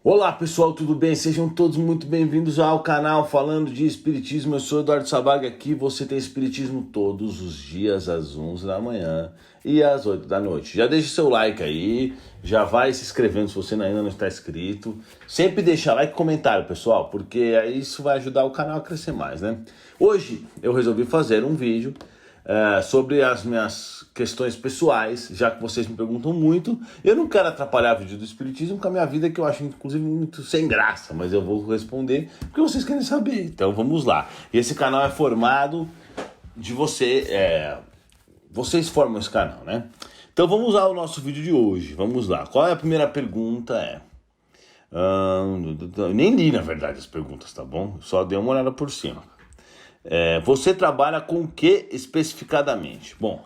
Olá pessoal, tudo bem? Sejam todos muito bem-vindos ao canal Falando de Espiritismo. Eu sou Eduardo Sabag, aqui você tem Espiritismo todos os dias às 11 da manhã e às 8 da noite. Já deixa seu like aí, já vai se inscrevendo se você ainda não está inscrito. Sempre deixa like e comentário, pessoal, porque isso vai ajudar o canal a crescer mais, né? Hoje eu resolvi fazer um vídeo sobre as minhas questões pessoais, já que vocês me perguntam muito. Eu não quero atrapalhar o vídeo do Espiritismo com a minha vida, que eu acho inclusive muito sem graça, mas eu vou responder porque vocês querem saber, então vamos lá. E esse canal é formado de vocês formam esse canal, né? Então vamos ao nosso vídeo de hoje, vamos lá. Qual é a primeira pergunta? Nem li na verdade as perguntas, tá bom? Só dei uma olhada por cima. Você trabalha com o que especificadamente? Bom,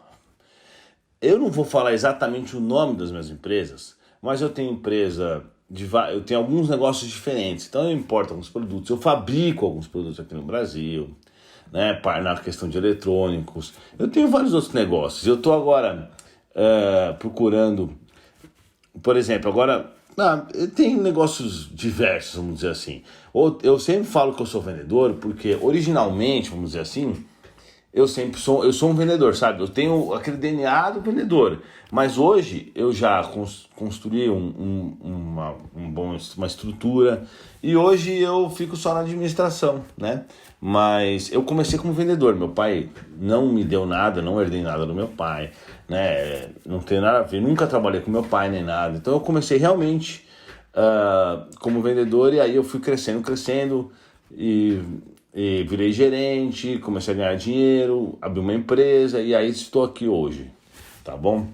eu não vou falar exatamente o nome das minhas empresas, mas eu tenho eu tenho alguns negócios diferentes, então eu importo alguns produtos, eu fabrico alguns produtos aqui no Brasil, né, na questão de eletrônicos, eu tenho vários outros negócios. Eu estou agora procurando, por exemplo, tem negócios diversos, vamos dizer assim. Eu sempre falo que eu sou vendedor, porque originalmente, vamos dizer assim, eu sou um vendedor, sabe? Eu tenho aquele DNA do vendedor, mas hoje eu já construí uma estrutura e hoje eu fico só na administração, né? Mas eu comecei como vendedor, meu pai não me deu nada, não herdei nada do meu pai, né? Não tem nada a ver, nunca trabalhei com meu pai nem nada, então eu comecei realmente como vendedor e aí eu fui crescendo e virei gerente, comecei a ganhar dinheiro, abri uma empresa e aí estou aqui hoje, tá bom?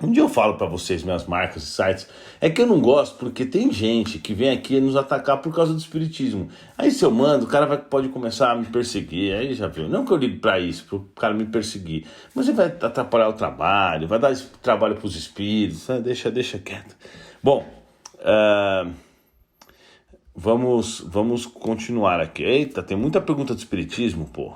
Um dia eu falo para vocês minhas marcas e sites, é que eu não gosto porque tem gente que vem aqui nos atacar por causa do espiritismo. Aí se eu mando, o cara pode começar a me perseguir, aí já viu. Não que eu ligue para isso, pro cara me perseguir, mas ele vai atrapalhar o trabalho, vai dar trabalho para os espíritos, deixa quieto. Bom, vamos continuar aqui. Eita, tem muita pergunta de espiritismo, pô.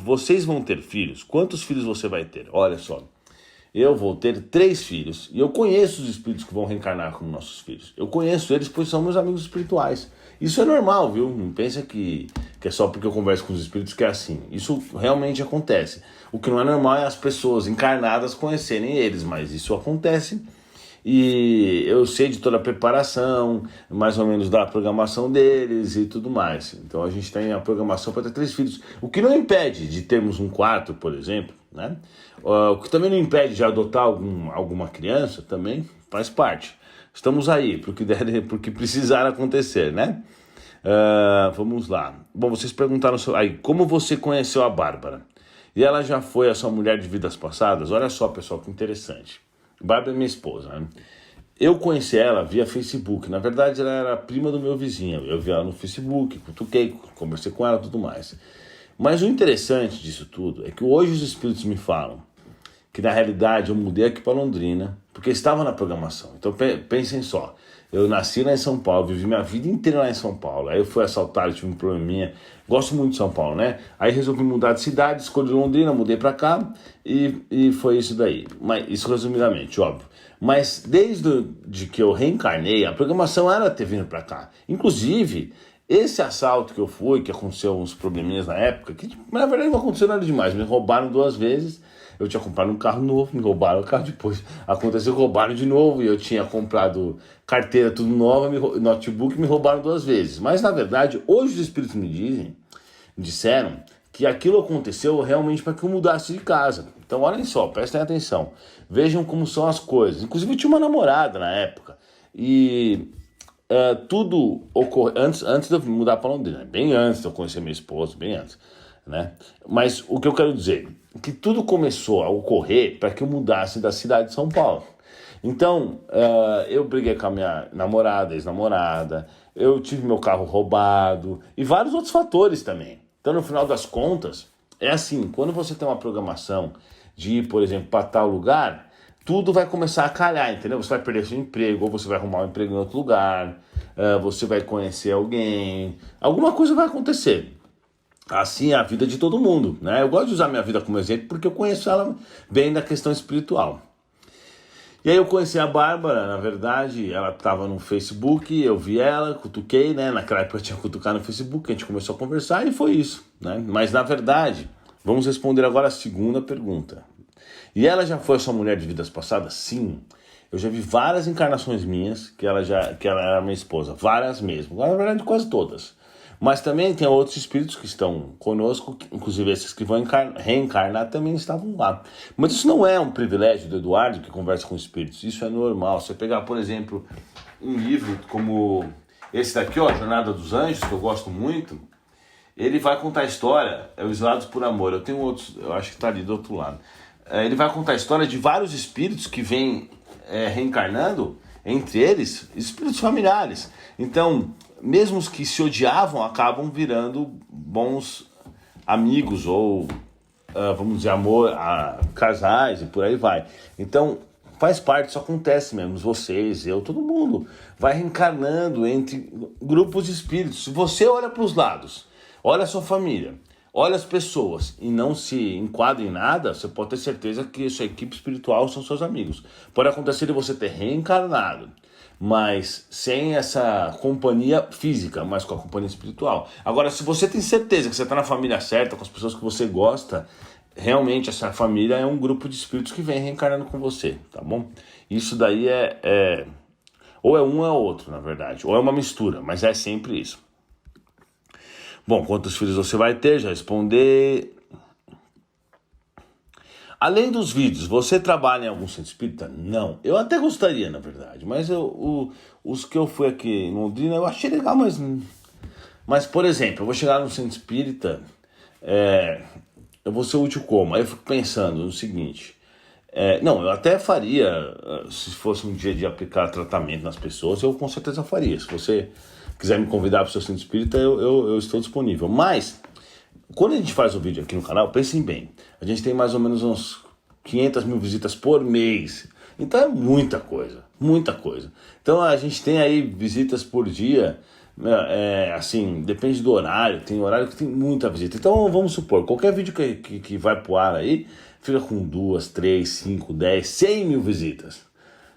Vocês vão ter filhos? Quantos filhos você vai ter? Olha só, eu vou ter 3 filhos e eu conheço os espíritos que vão reencarnar como nossos filhos. Eu conheço eles, pois são meus amigos espirituais. Isso é normal, viu? Não pensa que é só porque eu converso com os espíritos que é assim. Isso realmente acontece. O que não é normal é as pessoas encarnadas conhecerem eles, mas isso acontece. E eu sei de toda a preparação, mais ou menos da programação deles e tudo mais. Então a gente tem a programação para ter 3 filhos. O que não impede de termos um quarto, por exemplo, né? O que também não impede de adotar alguma criança, também faz parte. Estamos aí, porque precisar acontecer, né? Vamos lá. Bom, vocês perguntaram aí, como você conheceu a Bárbara? E ela já foi a sua mulher de vidas passadas? Olha só, pessoal, que interessante. Bárbara é minha esposa, né? Eu conheci ela via Facebook. Na verdade, ela era prima do meu vizinho. Eu vi ela no Facebook, cutuquei, conversei com ela e tudo mais. Mas o interessante disso tudo é que hoje os espíritos me falam que na realidade eu mudei aqui para Londrina porque estava na programação. Então pensem só, eu nasci lá em São Paulo, vivi minha vida inteira lá em São Paulo. Aí eu fui assaltado, tive um probleminha. Gosto muito de São Paulo, né? Aí resolvi mudar de cidade, escolhi Londrina, mudei pra cá e foi isso daí. Mas isso resumidamente, óbvio. Mas desde que eu reencarnei, a programação era ter vindo pra cá. Inclusive, esse assalto que eu fui, que aconteceu uns probleminhas na época, que na verdade não aconteceu nada demais, me roubaram 2 vezes. Eu tinha comprado um carro novo, me roubaram o carro depois. Aconteceu, roubaram de novo e eu tinha comprado carteira tudo nova, notebook, me roubaram 2 vezes. Mas na verdade, hoje os espíritos me disseram que aquilo aconteceu realmente para que eu mudasse de casa. Então olhem só, prestem atenção. Vejam como são as coisas. Inclusive eu tinha uma namorada na época. E tudo ocorreu antes de eu mudar para Londrina. Bem antes de eu conhecer minha esposa, bem antes, né? Mas o que eu quero dizer é que tudo começou a ocorrer para que eu mudasse da cidade de São Paulo. Então, eu briguei com a minha namorada, ex-namorada, eu tive meu carro roubado e vários outros fatores também. Então, no final das contas, é assim, quando você tem uma programação de ir, por exemplo, para tal lugar, tudo vai começar a calhar, entendeu? Você vai perder seu emprego, ou você vai arrumar um emprego em outro lugar, você vai conhecer alguém, alguma coisa vai acontecer. Assim é a vida de todo mundo, né? Eu gosto de usar minha vida como exemplo porque eu conheço ela bem na questão espiritual. E aí eu conheci a Bárbara, na verdade, ela estava no Facebook, eu vi ela, cutuquei, né? Naquela época eu tinha cutucado no Facebook, a gente começou a conversar e foi isso, né? Mas na verdade, vamos responder agora a segunda pergunta. E ela já foi a sua mulher de vidas passadas? Sim. Eu já vi várias encarnações minhas que ela era minha esposa, várias mesmo, na verdade quase todas. Mas também tem outros espíritos que estão conosco, inclusive esses que vão reencarnar também estavam lá. Mas isso não é um privilégio do Eduardo que conversa com espíritos, isso é normal. Você pegar, por exemplo, um livro como esse daqui, ó, Jornada dos Anjos, que eu gosto muito, ele vai contar a história, é o Exilados por Amor. Eu tenho outros, eu acho que está ali do outro lado. Ele vai contar a história de vários espíritos que vêm reencarnando, entre eles, espíritos familiares. Então, mesmo os que se odiavam acabam virando bons amigos ou, vamos dizer, casais e por aí vai. Então, faz parte, isso acontece mesmo. Vocês, eu, todo mundo vai reencarnando entre grupos de espíritos. Se você olha para os lados, olha a sua família, olha as pessoas e não se enquadra em nada, você pode ter certeza que a sua equipe espiritual são seus amigos. Pode acontecer de você ter reencarnado, mas sem essa companhia física, mas com a companhia espiritual. Agora, se você tem certeza que você está na família certa, com as pessoas que você gosta, realmente essa família é um grupo de espíritos que vem reencarnando com você, tá bom? Isso daí ou é um ou é outro, na verdade, ou é uma mistura, mas é sempre isso. Bom, quantos filhos você vai ter? Já responder. Além dos vídeos, você trabalha em algum centro espírita? Não. Eu até gostaria, na verdade, mas os que eu fui aqui em Londrina eu achei legal, mas por exemplo, eu vou chegar no centro espírita, eu vou ser útil como? Aí eu fico pensando no seguinte, não, eu até faria, se fosse um dia de aplicar tratamento nas pessoas, eu com certeza faria. Se você quiser me convidar para o seu centro espírita, eu estou disponível. Mas, quando a gente faz o vídeo aqui no canal, pensem bem, a gente tem mais ou menos uns 500 mil visitas por mês. Então é muita coisa, muita coisa. Então a gente tem aí visitas por dia, assim, depende do horário, tem horário que tem muita visita. Então vamos supor, qualquer vídeo que vai pro ar aí, fica com 2, 3, 5, 10, 100 mil visitas.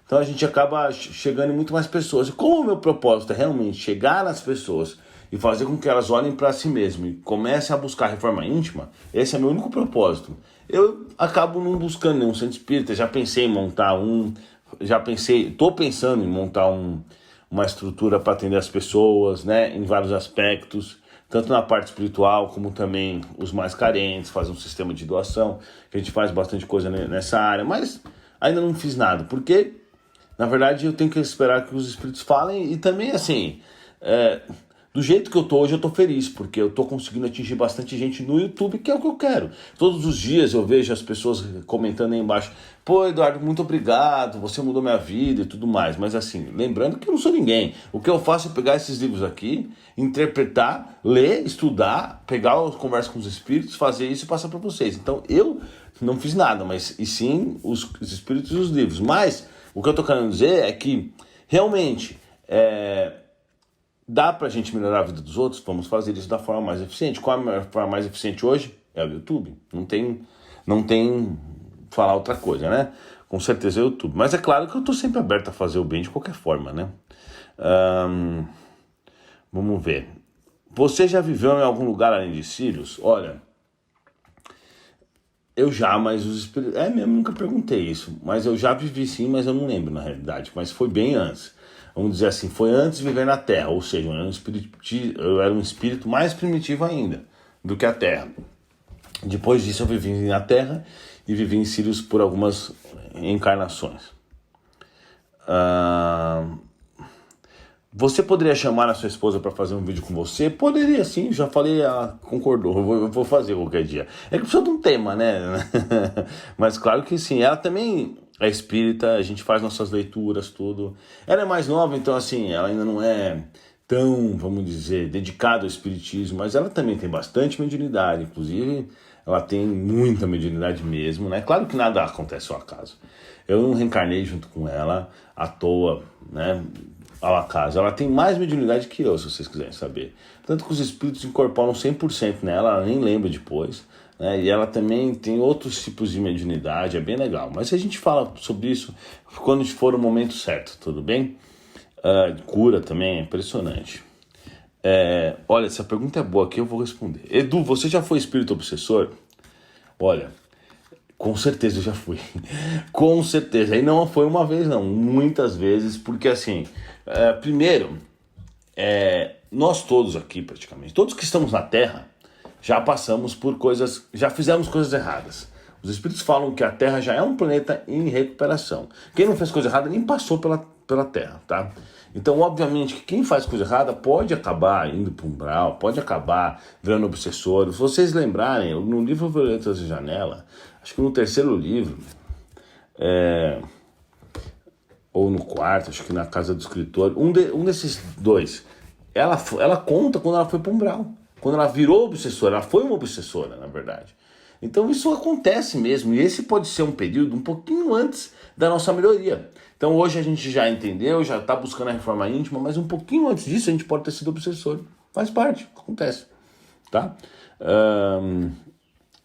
Então a gente acaba chegando em muito mais pessoas. E como o meu propósito é realmente chegar nas pessoas e fazer com que elas olhem para si mesmas e comecem a buscar reforma íntima, esse é meu único propósito. Eu acabo não buscando nenhum centro espírita, já pensei em montar estou pensando em montar uma estrutura para atender as pessoas, né, em vários aspectos, tanto na parte espiritual como também os mais carentes, fazer um sistema de doação, que a gente faz bastante coisa nessa área, mas ainda não fiz nada, porque na verdade eu tenho que esperar que os espíritos falem e também assim, do jeito que eu tô hoje eu tô feliz, porque eu tô conseguindo atingir bastante gente no YouTube, que é o que eu quero. Todos os dias eu vejo as pessoas comentando aí embaixo, pô Eduardo, muito obrigado, você mudou minha vida e tudo mais, mas assim, lembrando que eu não sou ninguém. O que eu faço é pegar esses livros aqui, interpretar, ler, estudar, pegar as conversas com os espíritos, fazer isso e passar para vocês. Então eu não fiz nada, mas e sim os espíritos e os livros. Mas o que eu tô querendo dizer é que realmente dá pra gente melhorar a vida dos outros, vamos fazer isso da forma mais eficiente. Qual é a forma mais eficiente hoje? É o YouTube. Não tem falar outra coisa, né? Com certeza é o YouTube. Mas é claro que eu tô sempre aberto a fazer o bem de qualquer forma, né? Vamos ver. Você já viveu em algum lugar além de Sirius? Olha, eu já, mas os espíritos... mesmo, nunca perguntei isso. Mas eu já vivi sim, mas eu não lembro na realidade. Mas foi bem antes. Vamos dizer assim, foi antes de viver na Terra. Ou seja, eu era um espírito mais primitivo ainda do que a Terra. Depois disso eu vivi na Terra e vivi em Sirius por algumas encarnações. Você poderia chamar a sua esposa para fazer um vídeo com você? Poderia sim, já falei, ela concordou, eu vou fazer qualquer dia. É que precisa de um tema, né? Mas claro que sim, ela também é espírita, a gente faz nossas leituras, tudo. Ela é mais nova, então assim, ela ainda não é tão, vamos dizer, dedicada ao espiritismo, mas ela também tem bastante mediunidade, inclusive ela tem muita mediunidade mesmo, né? Claro que nada acontece ao acaso. Eu não reencarnei junto com ela à toa, né? Ao acaso. Ela tem mais mediunidade que eu, se vocês quiserem saber. Tanto que os espíritos incorporam 100% nela, ela nem lembra depois, né? E ela também tem outros tipos de mediunidade, é bem legal. Mas a gente fala sobre isso quando for o momento certo, tudo bem? Cura também é impressionante. Olha, essa pergunta é boa aqui, eu vou responder. Edu, você já foi espírito obsessor? Olha, com certeza eu já fui. Com certeza. E não foi uma vez, não. Muitas vezes, porque assim, primeiro, nós todos aqui, praticamente, todos que estamos na Terra, já passamos por coisas, já fizemos coisas erradas. Os espíritos falam que a Terra já é um planeta em recuperação. Quem não fez coisa errada nem passou pela Terra, tá? Então, obviamente, que quem faz coisa errada pode acabar indo para um umbral, pode acabar virando obsessor. Se vocês lembrarem, no livro Violetas de Janela, acho que no terceiro livro, ou no quarto, acho que na Casa do Escritor, um desses dois, ela conta quando ela foi para um umbral. Quando ela virou obsessora, ela foi uma obsessora, na verdade. Então isso acontece mesmo, e esse pode ser um período um pouquinho antes da nossa melhoria. Então hoje a gente já entendeu, já está buscando a reforma íntima, mas um pouquinho antes disso a gente pode ter sido obsessor. Faz parte, acontece. Tá?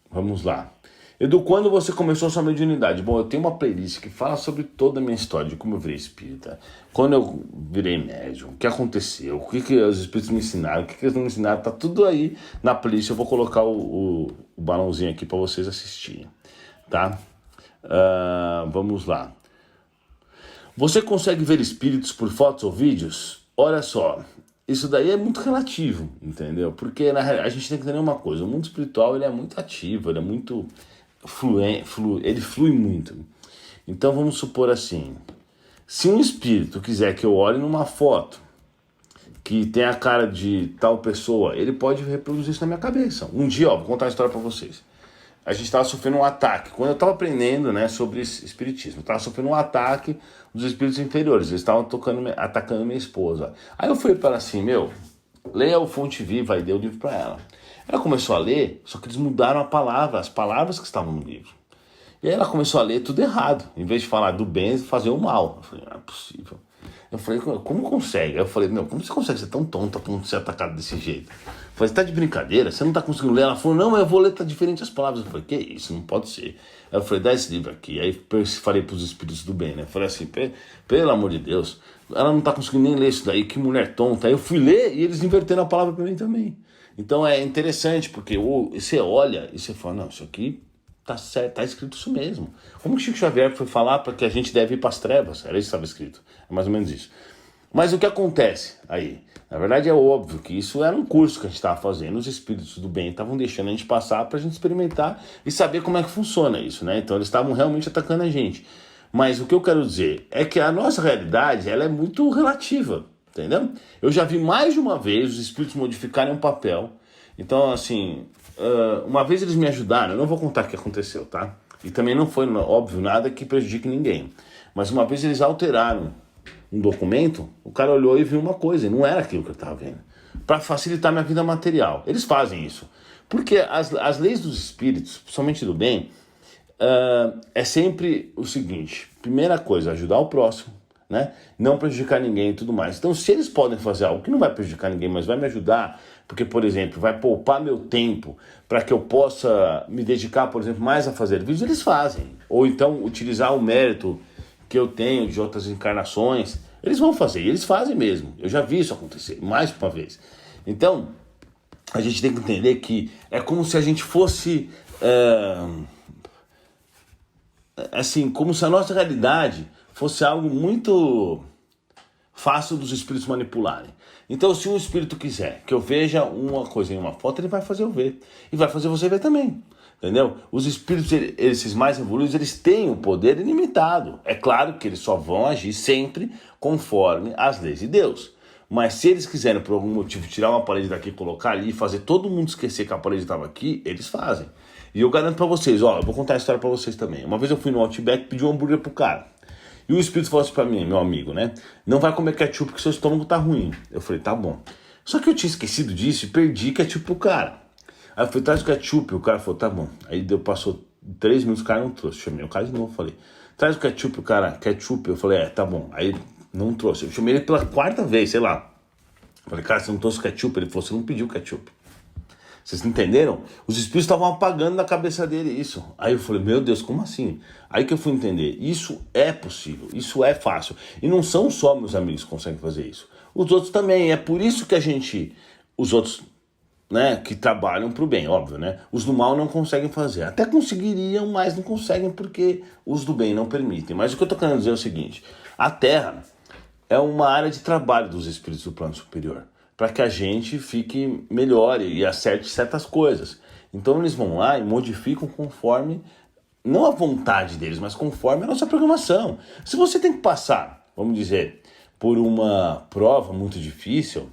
Vamos lá. Edu, quando você começou a sua mediunidade? Bom, eu tenho uma playlist que fala sobre toda a minha história, de como eu virei espírita, quando eu virei médium, o que aconteceu, o que os espíritos me ensinaram, o que eles não me ensinaram, tá tudo aí na playlist. Eu vou colocar o balãozinho aqui para vocês assistirem, tá? Vamos lá. Você consegue ver espíritos por fotos ou vídeos? Olha só, isso daí é muito relativo, entendeu? Porque a gente tem que entender uma coisa, o mundo espiritual ele é muito ativo, ele é muito... ele flui muito. Então vamos supor assim, se um espírito quiser que eu olhe numa foto que tem a cara de tal pessoa, ele pode reproduzir isso na minha cabeça. Um dia, vou contar uma história para vocês. A gente estava sofrendo um ataque, quando eu estava aprendendo, né, sobre espiritismo, eu estava sofrendo um ataque dos espíritos inferiores, eles estavam atacando minha esposa. Aí eu falei para ela assim, leia o Fonte Viva, e dei o livro para ela. Ela começou a ler, só que eles mudaram as palavras que estavam no livro. E aí ela começou a ler tudo errado. Em vez de falar do bem, fazer o mal. Eu falei, não é possível. Eu falei, como consegue? Eu falei, como você consegue ser tão tonta a ponto de ser atacado desse jeito? Eu falei, você tá de brincadeira? Você não tá conseguindo ler? Ela falou, não, mas eu vou ler, tá diferente as palavras. Eu falei, que isso? Não pode ser. Aí eu falei, dá esse livro aqui. Aí eu falei pros espíritos do bem, né? Eu falei assim, pelo amor de Deus, ela não tá conseguindo nem ler isso daí, que mulher tonta. Aí eu fui ler e eles inverteram a palavra pra mim também. Então é interessante, porque você olha e você fala, não, isso aqui tá certo, tá escrito isso mesmo. Como que Chico Xavier foi falar para que a gente deve ir para as trevas? Era isso que estava escrito, é mais ou menos isso. Mas o que acontece aí? Na verdade é óbvio que isso era um curso que a gente estava fazendo, os espíritos do bem estavam deixando a gente passar para a gente experimentar e saber como é que funciona isso, né? Então eles estavam realmente atacando a gente. Mas o que eu quero dizer é que a nossa realidade ela é muito relativa. Entendeu? Eu já vi mais de uma vez os espíritos modificarem um papel. Então, assim, uma vez eles me ajudaram, eu não vou contar o que aconteceu, tá? E também não foi, óbvio, nada que prejudique ninguém. Mas uma vez eles alteraram um documento, o cara olhou e viu uma coisa, e não era aquilo que eu estava vendo. Para facilitar minha vida material. Eles fazem isso. Porque as leis dos espíritos, principalmente do bem, é sempre o seguinte: primeira coisa, ajudar o próximo. Né? Não prejudicar ninguém e tudo mais. Então, se eles podem fazer algo que não vai prejudicar ninguém, mas vai me ajudar, porque, por exemplo, vai poupar meu tempo para que eu possa me dedicar, por exemplo, mais a fazer vídeos, eles fazem. Ou então, utilizar o mérito que eu tenho de outras encarnações, eles vão fazer, e eles fazem mesmo. Eu já vi isso acontecer, mais uma vez. Então, a gente tem que entender que é como se a gente fosse... assim, como se a nossa realidade fosse algo muito fácil dos espíritos manipularem. Então, se um espírito quiser que eu veja uma coisa em uma foto, ele vai fazer eu ver. E vai fazer você ver também. Entendeu? Os espíritos, esses mais evoluídos, eles têm um poder ilimitado. É claro que eles só vão agir sempre conforme as leis de Deus. Mas se eles quiserem, por algum motivo, tirar uma parede daqui, colocar ali e fazer todo mundo esquecer que a parede estava aqui, eles fazem. E eu garanto pra vocês, eu vou contar a história pra vocês também. Uma vez eu fui no Outback e pedi um hambúrguer pro cara. E o espírito falou assim pra mim, meu amigo, né? Não vai comer ketchup porque seu estômago tá ruim. Eu falei, tá bom. Só que eu tinha esquecido disso e perdi ketchup pro cara. Aí eu falei, traz o ketchup. O cara falou, tá bom. Aí passou 3 minutos, o cara não trouxe. Chamei o cara de novo, falei, traz o ketchup. O cara, ketchup. Eu falei, tá bom. Aí não trouxe. Eu chamei ele pela 4ª vez, sei lá. Eu falei, cara, você não trouxe ketchup? Ele falou, você não pediu ketchup. Vocês entenderam? Os espíritos estavam apagando na cabeça dele isso. Aí eu falei, meu Deus, como assim? Aí que eu fui entender, isso é possível, isso é fácil. E não são só meus amigos que conseguem fazer isso. Os outros também, é por isso que os outros, né, que trabalham para o bem, óbvio, né? Os do mal não conseguem fazer. Até conseguiriam, mas não conseguem porque os do bem não permitem. Mas o que eu estou querendo dizer é o seguinte, a Terra é uma área de trabalho dos espíritos do plano superior, para que a gente fique melhor e acerte certas coisas. Então eles vão lá e modificam conforme, não a vontade deles, mas conforme a nossa programação. Se você tem que passar, vamos dizer, por uma prova muito difícil,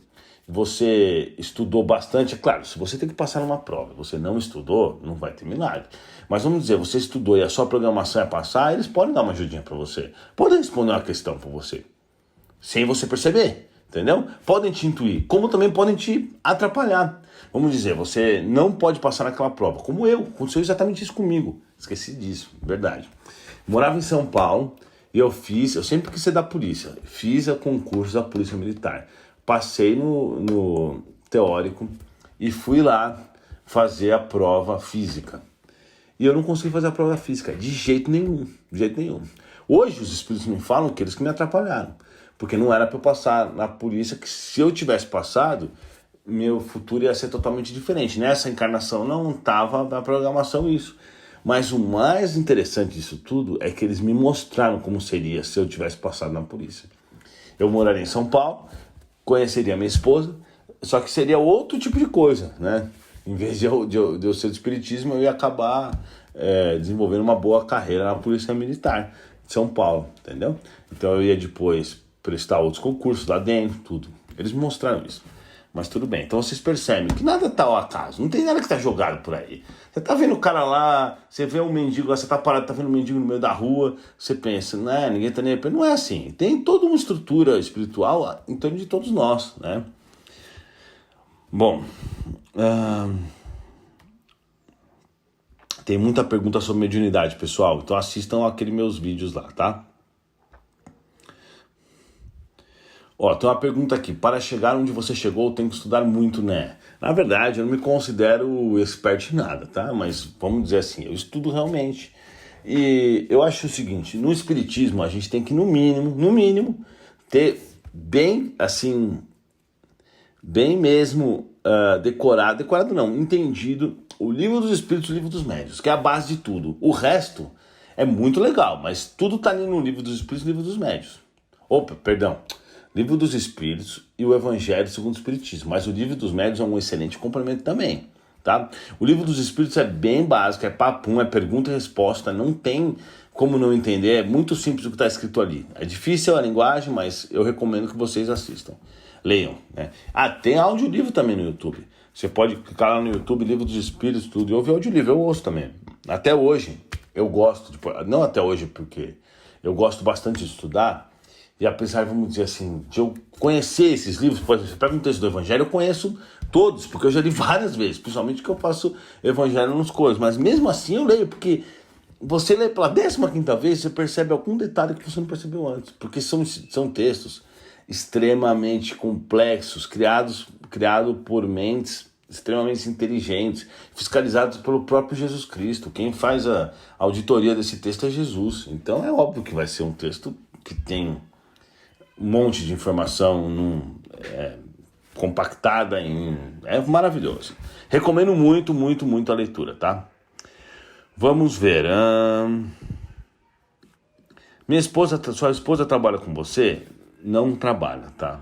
você estudou bastante, é claro, se você tem que passar numa prova, você não estudou, não vai ter milagre. Mas vamos dizer, você estudou e a sua programação é passar, eles podem dar uma ajudinha para você. Podem responder uma questão para você, sem você perceber, entendeu? Podem te intuir, como também podem te atrapalhar. Vamos dizer, você não pode passar naquela prova, como aconteceu exatamente isso comigo. Esqueci disso, verdade. Morava em São Paulo e eu sempre quis ser da polícia, fiz o concurso da Polícia Militar. Passei no teórico e fui lá fazer a prova física. E eu não consegui fazer a prova física, de jeito nenhum, de jeito nenhum. Hoje os espíritos me falam que eles que me atrapalharam, porque não era para eu passar na polícia, que se eu tivesse passado, meu futuro ia ser totalmente diferente. Nessa encarnação não estava na programação isso. Mas o mais interessante disso tudo é que eles me mostraram como seria se eu tivesse passado na polícia. Eu moraria em São Paulo, conheceria minha esposa, só que seria outro tipo de coisa, né? Em vez de eu ser do espiritismo, eu ia acabar desenvolvendo uma boa carreira na Polícia Militar de São Paulo, entendeu? Então eu ia depois prestar outros concursos lá dentro, tudo. Eles me mostraram isso. Mas tudo bem, então vocês percebem que nada tá ao acaso, não tem nada que tá jogado por aí. Você tá vendo o cara lá, você vê um mendigo lá, você tá parado, tá vendo um mendigo no meio da rua, você pensa, né, ninguém tá nem aí. Não é assim, tem toda uma estrutura espiritual em torno de todos nós, né? Bom, tem muita pergunta sobre mediunidade, pessoal, então assistam aqueles meus vídeos lá, tá? Ó, tem uma pergunta aqui. Para chegar onde você chegou, tem que estudar muito, né? Na verdade, eu não me considero expert em nada, tá? Mas vamos dizer assim, eu estudo realmente. E eu acho o seguinte, no espiritismo a gente tem que, no mínimo, ter bem, assim, bem mesmo decorado não, entendido o livro dos espíritos e o livro dos médiuns, que é a base de tudo. O resto é muito legal, mas tudo tá ali no livro dos espíritos e no livro dos médiuns. Opa, perdão. Livro dos Espíritos e o Evangelho segundo o Espiritismo. Mas o Livro dos Médiuns é um excelente complemento também, tá? O Livro dos Espíritos é bem básico, é papum, é pergunta e resposta, não tem como não entender, é muito simples o que está escrito ali. É difícil a linguagem, mas eu recomendo que vocês assistam, leiam, né? Ah, tem audiolivro também no YouTube. Você pode clicar lá no YouTube, Livro dos Espíritos, tudo, e ouvir audiolivro, eu ouço também. Até hoje, eu gosto, não até hoje, porque eu gosto bastante de estudar. E apesar, vamos dizer assim, de eu conhecer esses livros, por exemplo, você pega um texto do Evangelho, eu conheço todos, porque eu já li várias vezes, principalmente que eu faço Evangelho nos coisas, mas mesmo assim eu leio, porque você lê pela 15ª vez, você percebe algum detalhe que você não percebeu antes, porque são textos extremamente complexos, criados por mentes extremamente inteligentes, fiscalizados pelo próprio Jesus Cristo. Quem faz a auditoria desse texto é Jesus, então é óbvio que vai ser um texto que tem um monte de informação compactada é maravilhoso. Recomendo muito, muito, muito a leitura, tá? Vamos ver. Sua esposa trabalha com você? Não trabalha, tá?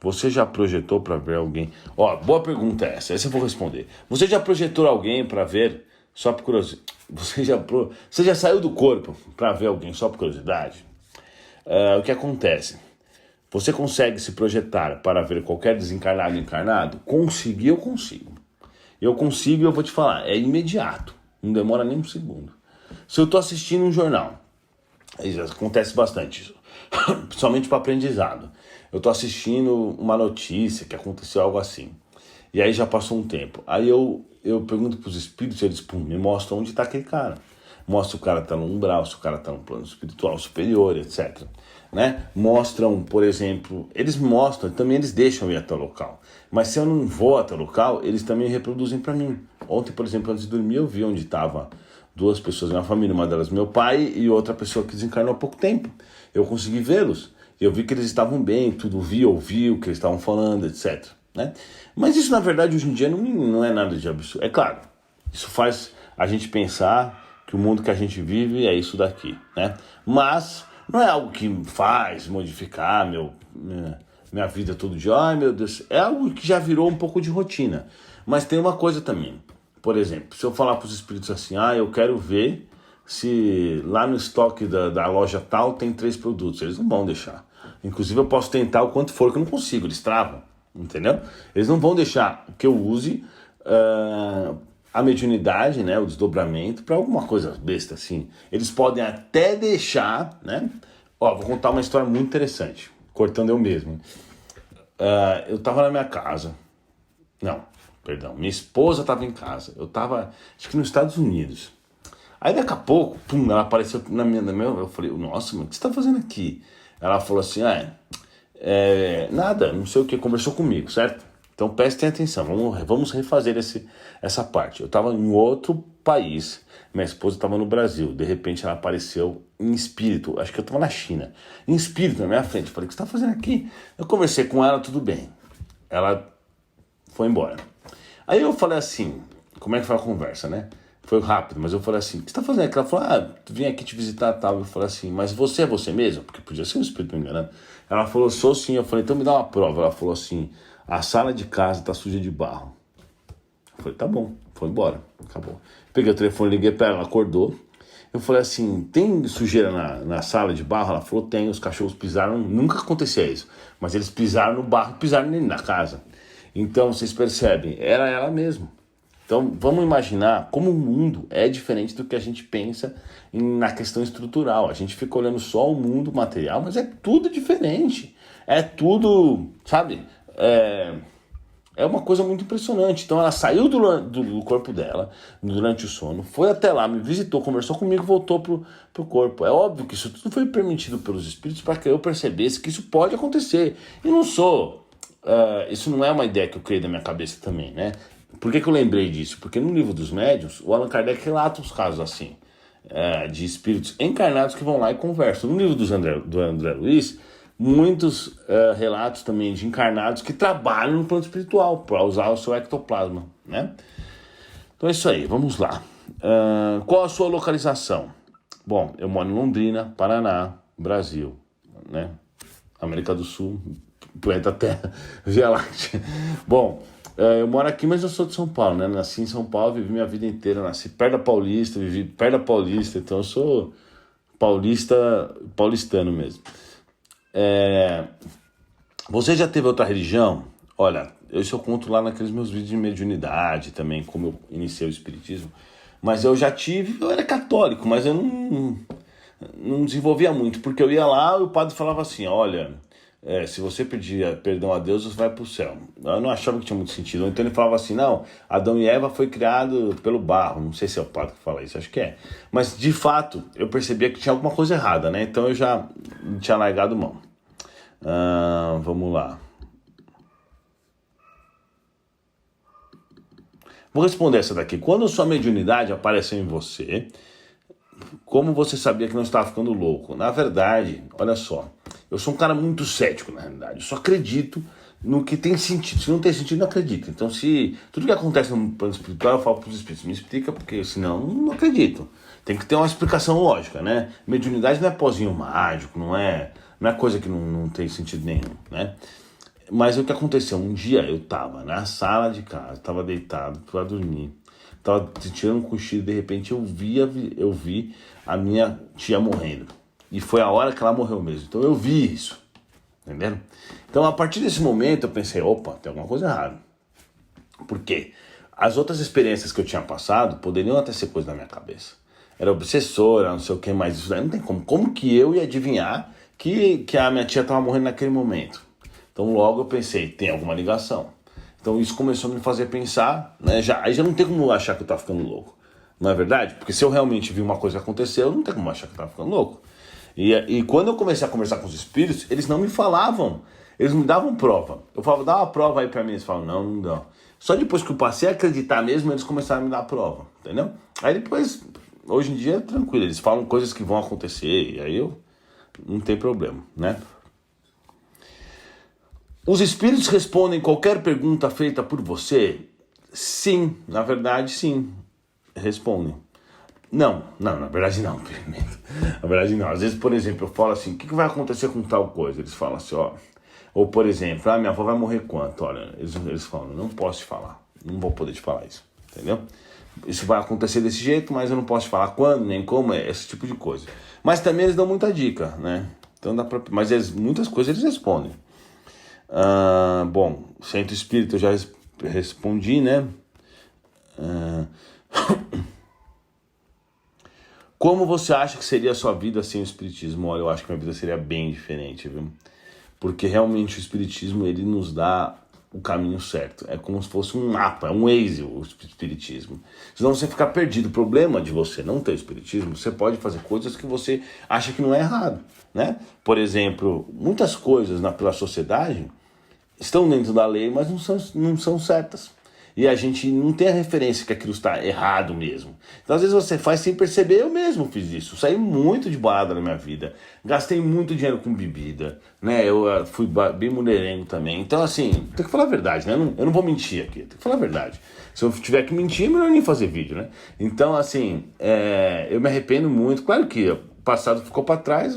Você já projetou para ver alguém? Ó, boa pergunta essa eu vou responder. Você já projetou alguém para ver, só por curiosidade? Você já saiu do corpo para ver alguém só por curiosidade? O que acontece? Você consegue se projetar para ver qualquer desencarnado e encarnado? Conseguir, eu consigo. Eu consigo e eu vou te falar, é imediato. Não demora nem um segundo. Se eu estou assistindo um jornal, acontece bastante isso, principalmente para aprendizado. Eu estou assistindo uma notícia que aconteceu algo assim. E aí já passou um tempo. Aí eu pergunto para os espíritos, eles me mostram onde está aquele cara. Mostra o cara tá no umbral, se o cara tá no plano espiritual superior, etc. Né? Mostram, por exemplo, eles mostram, também eles deixam eu ir até o local. Mas se eu não vou até o local, eles também reproduzem para mim. Ontem, por exemplo, antes de dormir, eu vi onde estava duas pessoas da minha família, uma delas meu pai e outra pessoa que desencarnou há pouco tempo. Eu consegui vê-los. Eu vi que eles estavam bem, tudo vi, ouvi o que eles estavam falando, etc. Né? Mas isso, na verdade, hoje em dia não é nada de absurdo. É claro, isso faz a gente pensar que o mundo que a gente vive é isso daqui. Né? Mas não é algo que faz modificar minha vida todo dia. Ai, meu Deus, é algo que já virou um pouco de rotina. Mas tem uma coisa também. Por exemplo, se eu falar para os espíritos assim, eu quero ver se lá no estoque da loja tal tem 3 produtos. Eles não vão deixar. Inclusive eu posso tentar o quanto for que eu não consigo, eles travam, entendeu? Eles não vão deixar que eu use a mediunidade, né, o desdobramento, para alguma coisa besta assim. Eles podem até deixar, né? Vou contar uma história muito interessante, cortando eu mesmo. Eu tava na minha casa, minha esposa estava em casa. Eu estava, acho que nos Estados Unidos. Aí daqui a pouco, ela apareceu na minha. Eu falei, nossa, mano, o que você está fazendo aqui? Ela falou assim, nada, não sei o que, conversou comigo, certo? Então prestem atenção, vamos refazer essa parte. Eu estava em outro país, minha esposa estava no Brasil. De repente ela apareceu em espírito, acho que eu estava na China. Em espírito na minha frente. Eu falei, o que você está fazendo aqui? Eu conversei com ela, tudo bem. Ela foi embora. Aí eu falei assim, como é que foi a conversa, né? Foi rápido, mas eu falei assim, o que você tá fazendo aqui? Ela falou, vim aqui te visitar e tal. Eu falei assim, mas você é você mesmo? Porque podia ser um espírito me enganando. Ela falou, sou sim. Eu falei, então me dá uma prova. Ela falou assim, a sala de casa tá suja de barro. Eu falei, tá bom, foi embora, acabou. Peguei o telefone, liguei pra ela, acordou. Eu falei assim, tem sujeira na sala de barro? Ela falou, tem, os cachorros pisaram, nunca acontecia isso. Mas eles pisaram no barro, pisaram na casa. Então, vocês percebem, era ela mesma. Então, vamos imaginar como o mundo é diferente do que a gente pensa na questão estrutural. A gente fica olhando só o mundo material, mas é tudo diferente. É tudo, sabe? É uma coisa muito impressionante. Então, ela saiu do corpo dela durante o sono, foi até lá, me visitou, conversou comigo, voltou pro corpo. É óbvio que isso tudo foi permitido pelos espíritos para que eu percebesse que isso pode acontecer. E não sou... isso não é uma ideia que eu criei da minha cabeça também, né? Por que eu lembrei disso? Porque no livro dos médiuns, o Allan Kardec relata os casos assim, de espíritos encarnados que vão lá e conversam. No livro do André Luiz, muitos relatos também de encarnados que trabalham no plano espiritual para usar o seu ectoplasma, né? Então é isso aí, vamos lá. Qual a sua localização? Bom, eu moro em Londrina, Paraná, Brasil, né? América do Sul, planeta Terra, Via Láctea. Bom, eu moro aqui, mas eu sou de São Paulo, né? Nasci em São Paulo, vivi minha vida inteira, nasci perto da Paulista, vivi perto da Paulista, então eu sou paulistano mesmo. Você já teve outra religião? Olha, isso eu conto lá naqueles meus vídeos de mediunidade também, como eu iniciei o espiritismo. Mas eu já tive, eu era católico, mas eu não desenvolvia muito, porque eu ia lá e o padre falava assim, olha... se você pedir perdão a Deus, você vai para o céu. Eu não achava que tinha muito sentido. Então ele falava assim, não, Adão e Eva foi criado pelo barro. Não sei se é o padre que fala isso, acho que é. Mas, de fato, eu percebia que tinha alguma coisa errada, né? Então eu já tinha largado mão. Vamos lá. Vou responder essa daqui. Quando sua mediunidade apareceu em você, como você sabia que não estava ficando louco? Na verdade, olha só, eu sou um cara muito cético, na realidade. Eu só acredito no que tem sentido. Se não tem sentido, não acredito. Então, se tudo que acontece no plano espiritual, eu falo para os espíritos, me explica, porque senão não acredito. Tem que ter uma explicação lógica, né? Mediunidade não é pozinho mágico, não é coisa que não tem sentido nenhum, né? Mas o que aconteceu? Um dia eu estava na sala de casa, estava deitado para dormir. Tava tirando um cochilo e de repente eu vi a minha tia morrendo. E foi a hora que ela morreu mesmo. Então eu vi isso. Entendeu? Então a partir desse momento eu pensei, opa, tem alguma coisa errada. Por quê? As outras experiências que eu tinha passado poderiam até ser coisa da minha cabeça. Era obsessora, não sei o que mais. Isso daí não tem como. Como que eu ia adivinhar que a minha tia estava morrendo naquele momento? Então logo eu pensei, tem alguma ligação. Então isso começou a me fazer pensar, né? Aí já não tem como achar que eu tava ficando louco. Não é verdade? Porque se eu realmente vi uma coisa acontecer, eu não tenho como achar que eu tava ficando louco. E quando eu comecei a conversar com os espíritos, eles não me falavam. Eles me davam prova. Eu falava, dá uma prova aí pra mim. Eles falavam, não, não dá. Só depois que eu passei a acreditar mesmo, eles começaram a me dar a prova. Entendeu? Aí depois, hoje em dia é tranquilo. Eles falam coisas que vão acontecer. E aí eu não tem problema, né? Os espíritos respondem qualquer pergunta feita por você? Sim, na verdade sim. Respondem. Não, na verdade não. Na verdade não. Às vezes, por exemplo, eu falo assim, o que vai acontecer com tal coisa? Eles falam assim, ó. Ou, por exemplo, minha avó vai morrer quanto? Olha, eles falam, não posso te falar. Não vou poder te falar isso. Entendeu? Isso vai acontecer desse jeito, mas eu não posso te falar quando, nem como, esse tipo de coisa. Mas também eles dão muita dica, né? Então dá pra... Mas muitas coisas eles respondem. Bom, centro espírita eu já respondi, né? Como você acha que seria a sua vida sem o espiritismo? Olha, eu acho que minha vida seria bem diferente, viu? Porque realmente o espiritismo, ele nos dá o caminho certo. É como se fosse um mapa, um Waze, o espiritismo. Senão você fica perdido. O problema de você não ter espiritismo, você pode fazer coisas que você acha que não é errado, né? Por exemplo, muitas coisas pela sociedade estão dentro da lei, mas não são certas. E a gente não tem a referência que aquilo está errado mesmo. Então, às vezes você faz sem perceber. Eu mesmo fiz isso. Saí muito de balada na minha vida. Gastei muito dinheiro com bebida, né? Eu fui bem mulherengo também. Então, assim, tem que falar a verdade, né? Eu não vou mentir aqui. Tem que falar a verdade. Se eu tiver que mentir, é melhor nem fazer vídeo, né? Então, assim, eu me arrependo muito. Claro que o passado ficou para trás,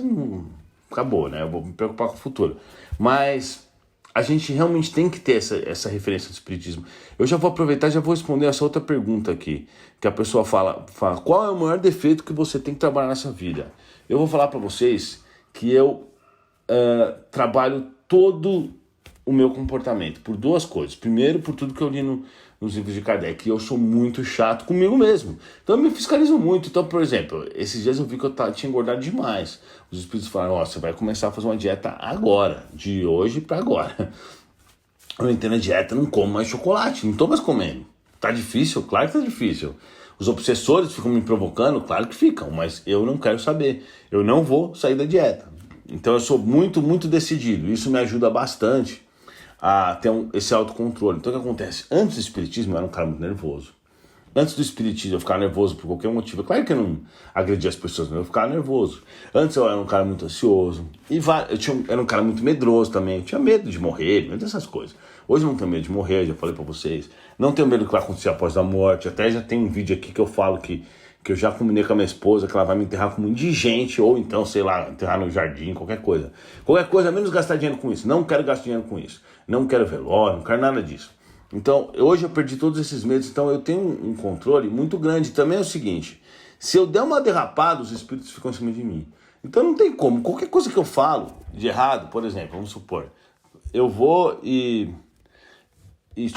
acabou, né? Eu vou me preocupar com o futuro. Mas a gente realmente tem que ter essa referência do espiritismo. Eu já vou aproveitar e já vou responder essa outra pergunta aqui. Que a pessoa fala, qual é o maior defeito que você tem que trabalhar nessa vida? Eu vou falar para vocês que eu trabalho todo o meu comportamento por duas coisas. Primeiro, por tudo que eu li nos livros de Kardec. Eu sou muito chato comigo mesmo. Então eu me fiscalizo muito. Então, por exemplo, esses dias eu vi que eu tinha engordado demais. Os espíritos falaram, você vai começar a fazer uma dieta agora. De hoje para agora. Eu entrei na dieta, não como mais chocolate. Não tô mais comendo. Tá difícil? Claro que tá difícil. Os obsessores ficam me provocando? Claro que ficam. Mas eu não quero saber. Eu não vou sair da dieta. Então eu sou muito, muito decidido. Isso me ajuda bastante a ter esse autocontrole. Então o que acontece? Antes do espiritismo eu era um cara muito nervoso. Antes do espiritismo eu ficava nervoso por qualquer motivo. Claro que eu não agredia as pessoas, mas eu ficava nervoso. Antes eu era um cara muito ansioso. Era um cara muito medroso também. Eu tinha medo de morrer, medo dessas coisas. Hoje eu não tenho medo de morrer, já falei pra vocês. Não tenho medo do que vai acontecer após a morte. Até já tem um vídeo aqui que eu falo que eu já combinei com a minha esposa que ela vai me enterrar como indigente, ou então, sei lá, enterrar no jardim, qualquer coisa. Qualquer coisa, menos gastar dinheiro com isso. Não quero gastar dinheiro com isso. Não quero velório, não quero nada disso. Então, hoje eu perdi todos esses medos, então eu tenho um controle muito grande. Também é o seguinte, se eu der uma derrapada, os espíritos ficam em cima de mim. Então não tem como. Qualquer coisa que eu falo de errado, por exemplo, vamos supor, eu vou e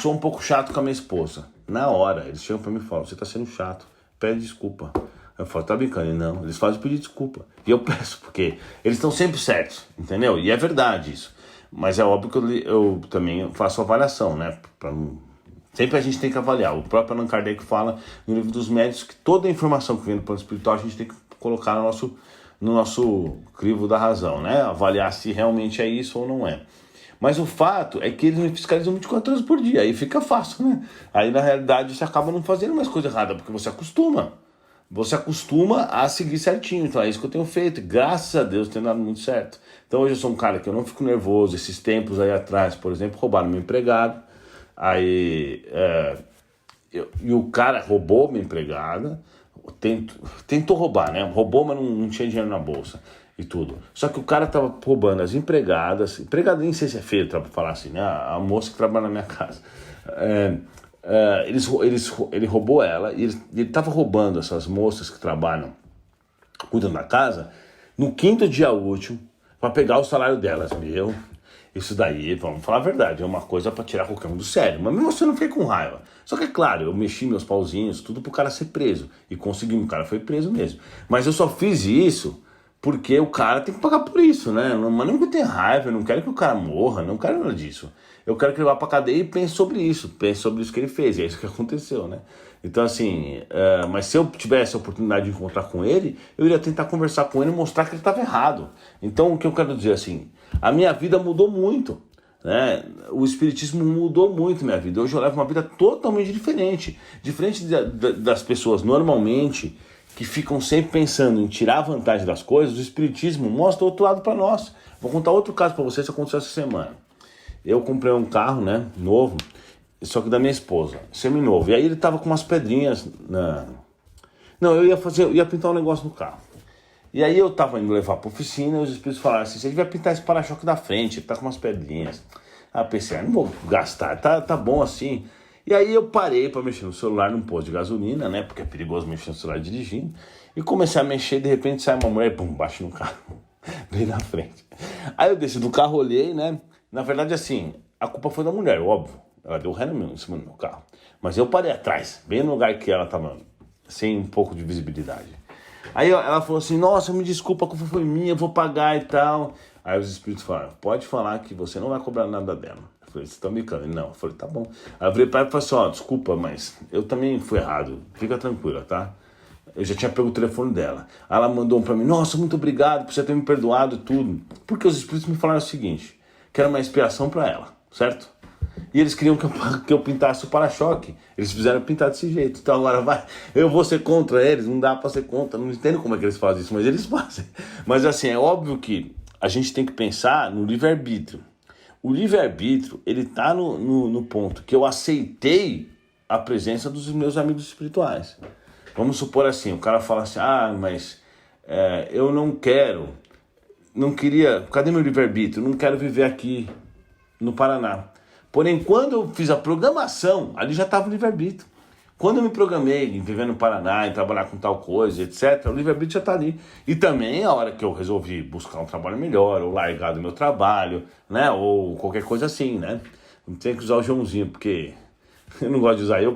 sou um pouco chato com a minha esposa. Na hora, eles chegam pra mim e falam, você tá sendo chato, pede desculpa. Eu falo, tá brincando? Não, eles fazem pedir desculpa. E eu peço, porque eles estão sempre certos, entendeu? E é verdade isso. Mas é óbvio que eu também faço avaliação, né? Sempre a gente tem que avaliar. O próprio Allan Kardec fala no livro dos médiuns que toda a informação que vem do plano espiritual a gente tem que colocar no nosso crivo da razão, né? Avaliar se realmente é isso ou não é. Mas o fato é que eles me fiscalizam 24 horas por dia. Aí fica fácil, né? Aí na realidade você acaba não fazendo mais coisa errada, porque você acostuma. Você acostuma a seguir certinho. Então é isso que eu tenho feito. Graças a Deus tem dado muito certo. Então hoje eu sou um cara que eu não fico nervoso. Esses tempos aí atrás, por exemplo, roubaram meu empregado. Aí e o cara roubou minha empregada. Tentou roubar, né? Roubou, mas não tinha dinheiro na bolsa e tudo. Só que o cara tava roubando as empregadas. Empregada nem sei se é feio pra falar assim, né? A moça que trabalha na minha casa. Ele roubou ela e ele tava roubando essas moças que trabalham, cuidam da casa, no 5º dia útil, para pegar o salário delas. Isso daí, vamos falar a verdade, é uma coisa para tirar qualquer um do sério. Mas mesmo assim eu não fiquei com raiva. Só que é claro, eu mexi meus pauzinhos, tudo pro cara ser preso. E conseguimos, o cara foi preso mesmo. Mas eu só fiz isso porque o cara tem que pagar por isso, né? Mas não que eu tenha raiva, eu não quero que o cara morra, não quero nada disso. eu quero que ele vá pra cadeia e pense sobre isso que ele fez, e é isso que aconteceu, né? Então assim, mas se eu tivesse a oportunidade de encontrar com ele, eu iria tentar conversar com ele e mostrar que ele estava errado. Então o que eu quero dizer assim, a minha vida mudou muito, né? O espiritismo mudou muito minha vida. Hoje eu levo uma vida totalmente diferente das pessoas normalmente que ficam sempre pensando em tirar vantagem das coisas. O espiritismo mostra outro lado para nós. Vou contar outro caso para vocês que aconteceu essa semana. Eu comprei um carro, né, novo, só que da minha esposa, seminovo. E aí ele tava com umas pedrinhas na... Não, eu ia pintar um negócio no carro. E aí eu tava indo levar pra oficina e os espíritos falaram assim, você devia pintar esse para-choque da frente, ele tá com umas pedrinhas. Aí eu pensei, não vou gastar, tá bom assim. E aí eu parei pra mexer no celular num posto de gasolina, né, porque é perigoso mexer no celular dirigindo. E comecei a mexer e de repente sai uma mulher e pum, bate no carro, bem na frente. Aí eu desci do carro, olhei, né, na verdade assim, a culpa foi da mulher, óbvio. Ela deu ré em cima do meu carro. Mas eu parei atrás, bem no lugar que ela tava, sem um pouco de visibilidade. Aí ela falou assim, nossa, me desculpa, a culpa foi minha, eu vou pagar e tal. Aí os espíritos falaram, pode falar que você não vai cobrar nada dela. Eu falei, vocês estão brincando? Não. Eu falei, tá bom. Aí eu virei pra ela e falei assim, ó, desculpa, mas eu também fui errado. Fica tranquila, tá? Eu já tinha pego o telefone dela. Aí ela mandou um pra mim, nossa, muito obrigado por você ter me perdoado tudo. Porque os espíritos me falaram o seguinte, que era uma expiação pra ela, certo? E eles queriam que eu pintasse o para-choque. Eles fizeram pintar desse jeito. Então agora eu vou ser contra eles. Não dá pra ser contra. Não entendo como é que eles fazem isso, mas eles fazem. Mas assim, é óbvio que a gente tem que pensar no livre-arbítrio. O livre-arbítrio, ele tá no ponto que eu aceitei a presença dos meus amigos espirituais. Vamos supor assim, o cara fala assim, mas eu não queria, cadê meu livre-arbítrio? Não quero viver aqui no Paraná. Porém, quando eu fiz a programação, ali já estava o livre-arbítrio. Quando eu me programei em viver no Paraná, em trabalhar com tal coisa, etc., o livre-arbítrio já está ali. E também a hora que eu resolvi buscar um trabalho melhor, ou largar do meu trabalho, né, ou qualquer coisa assim, né. Não tem que usar o Joãozinho, porque eu não gosto de usar eu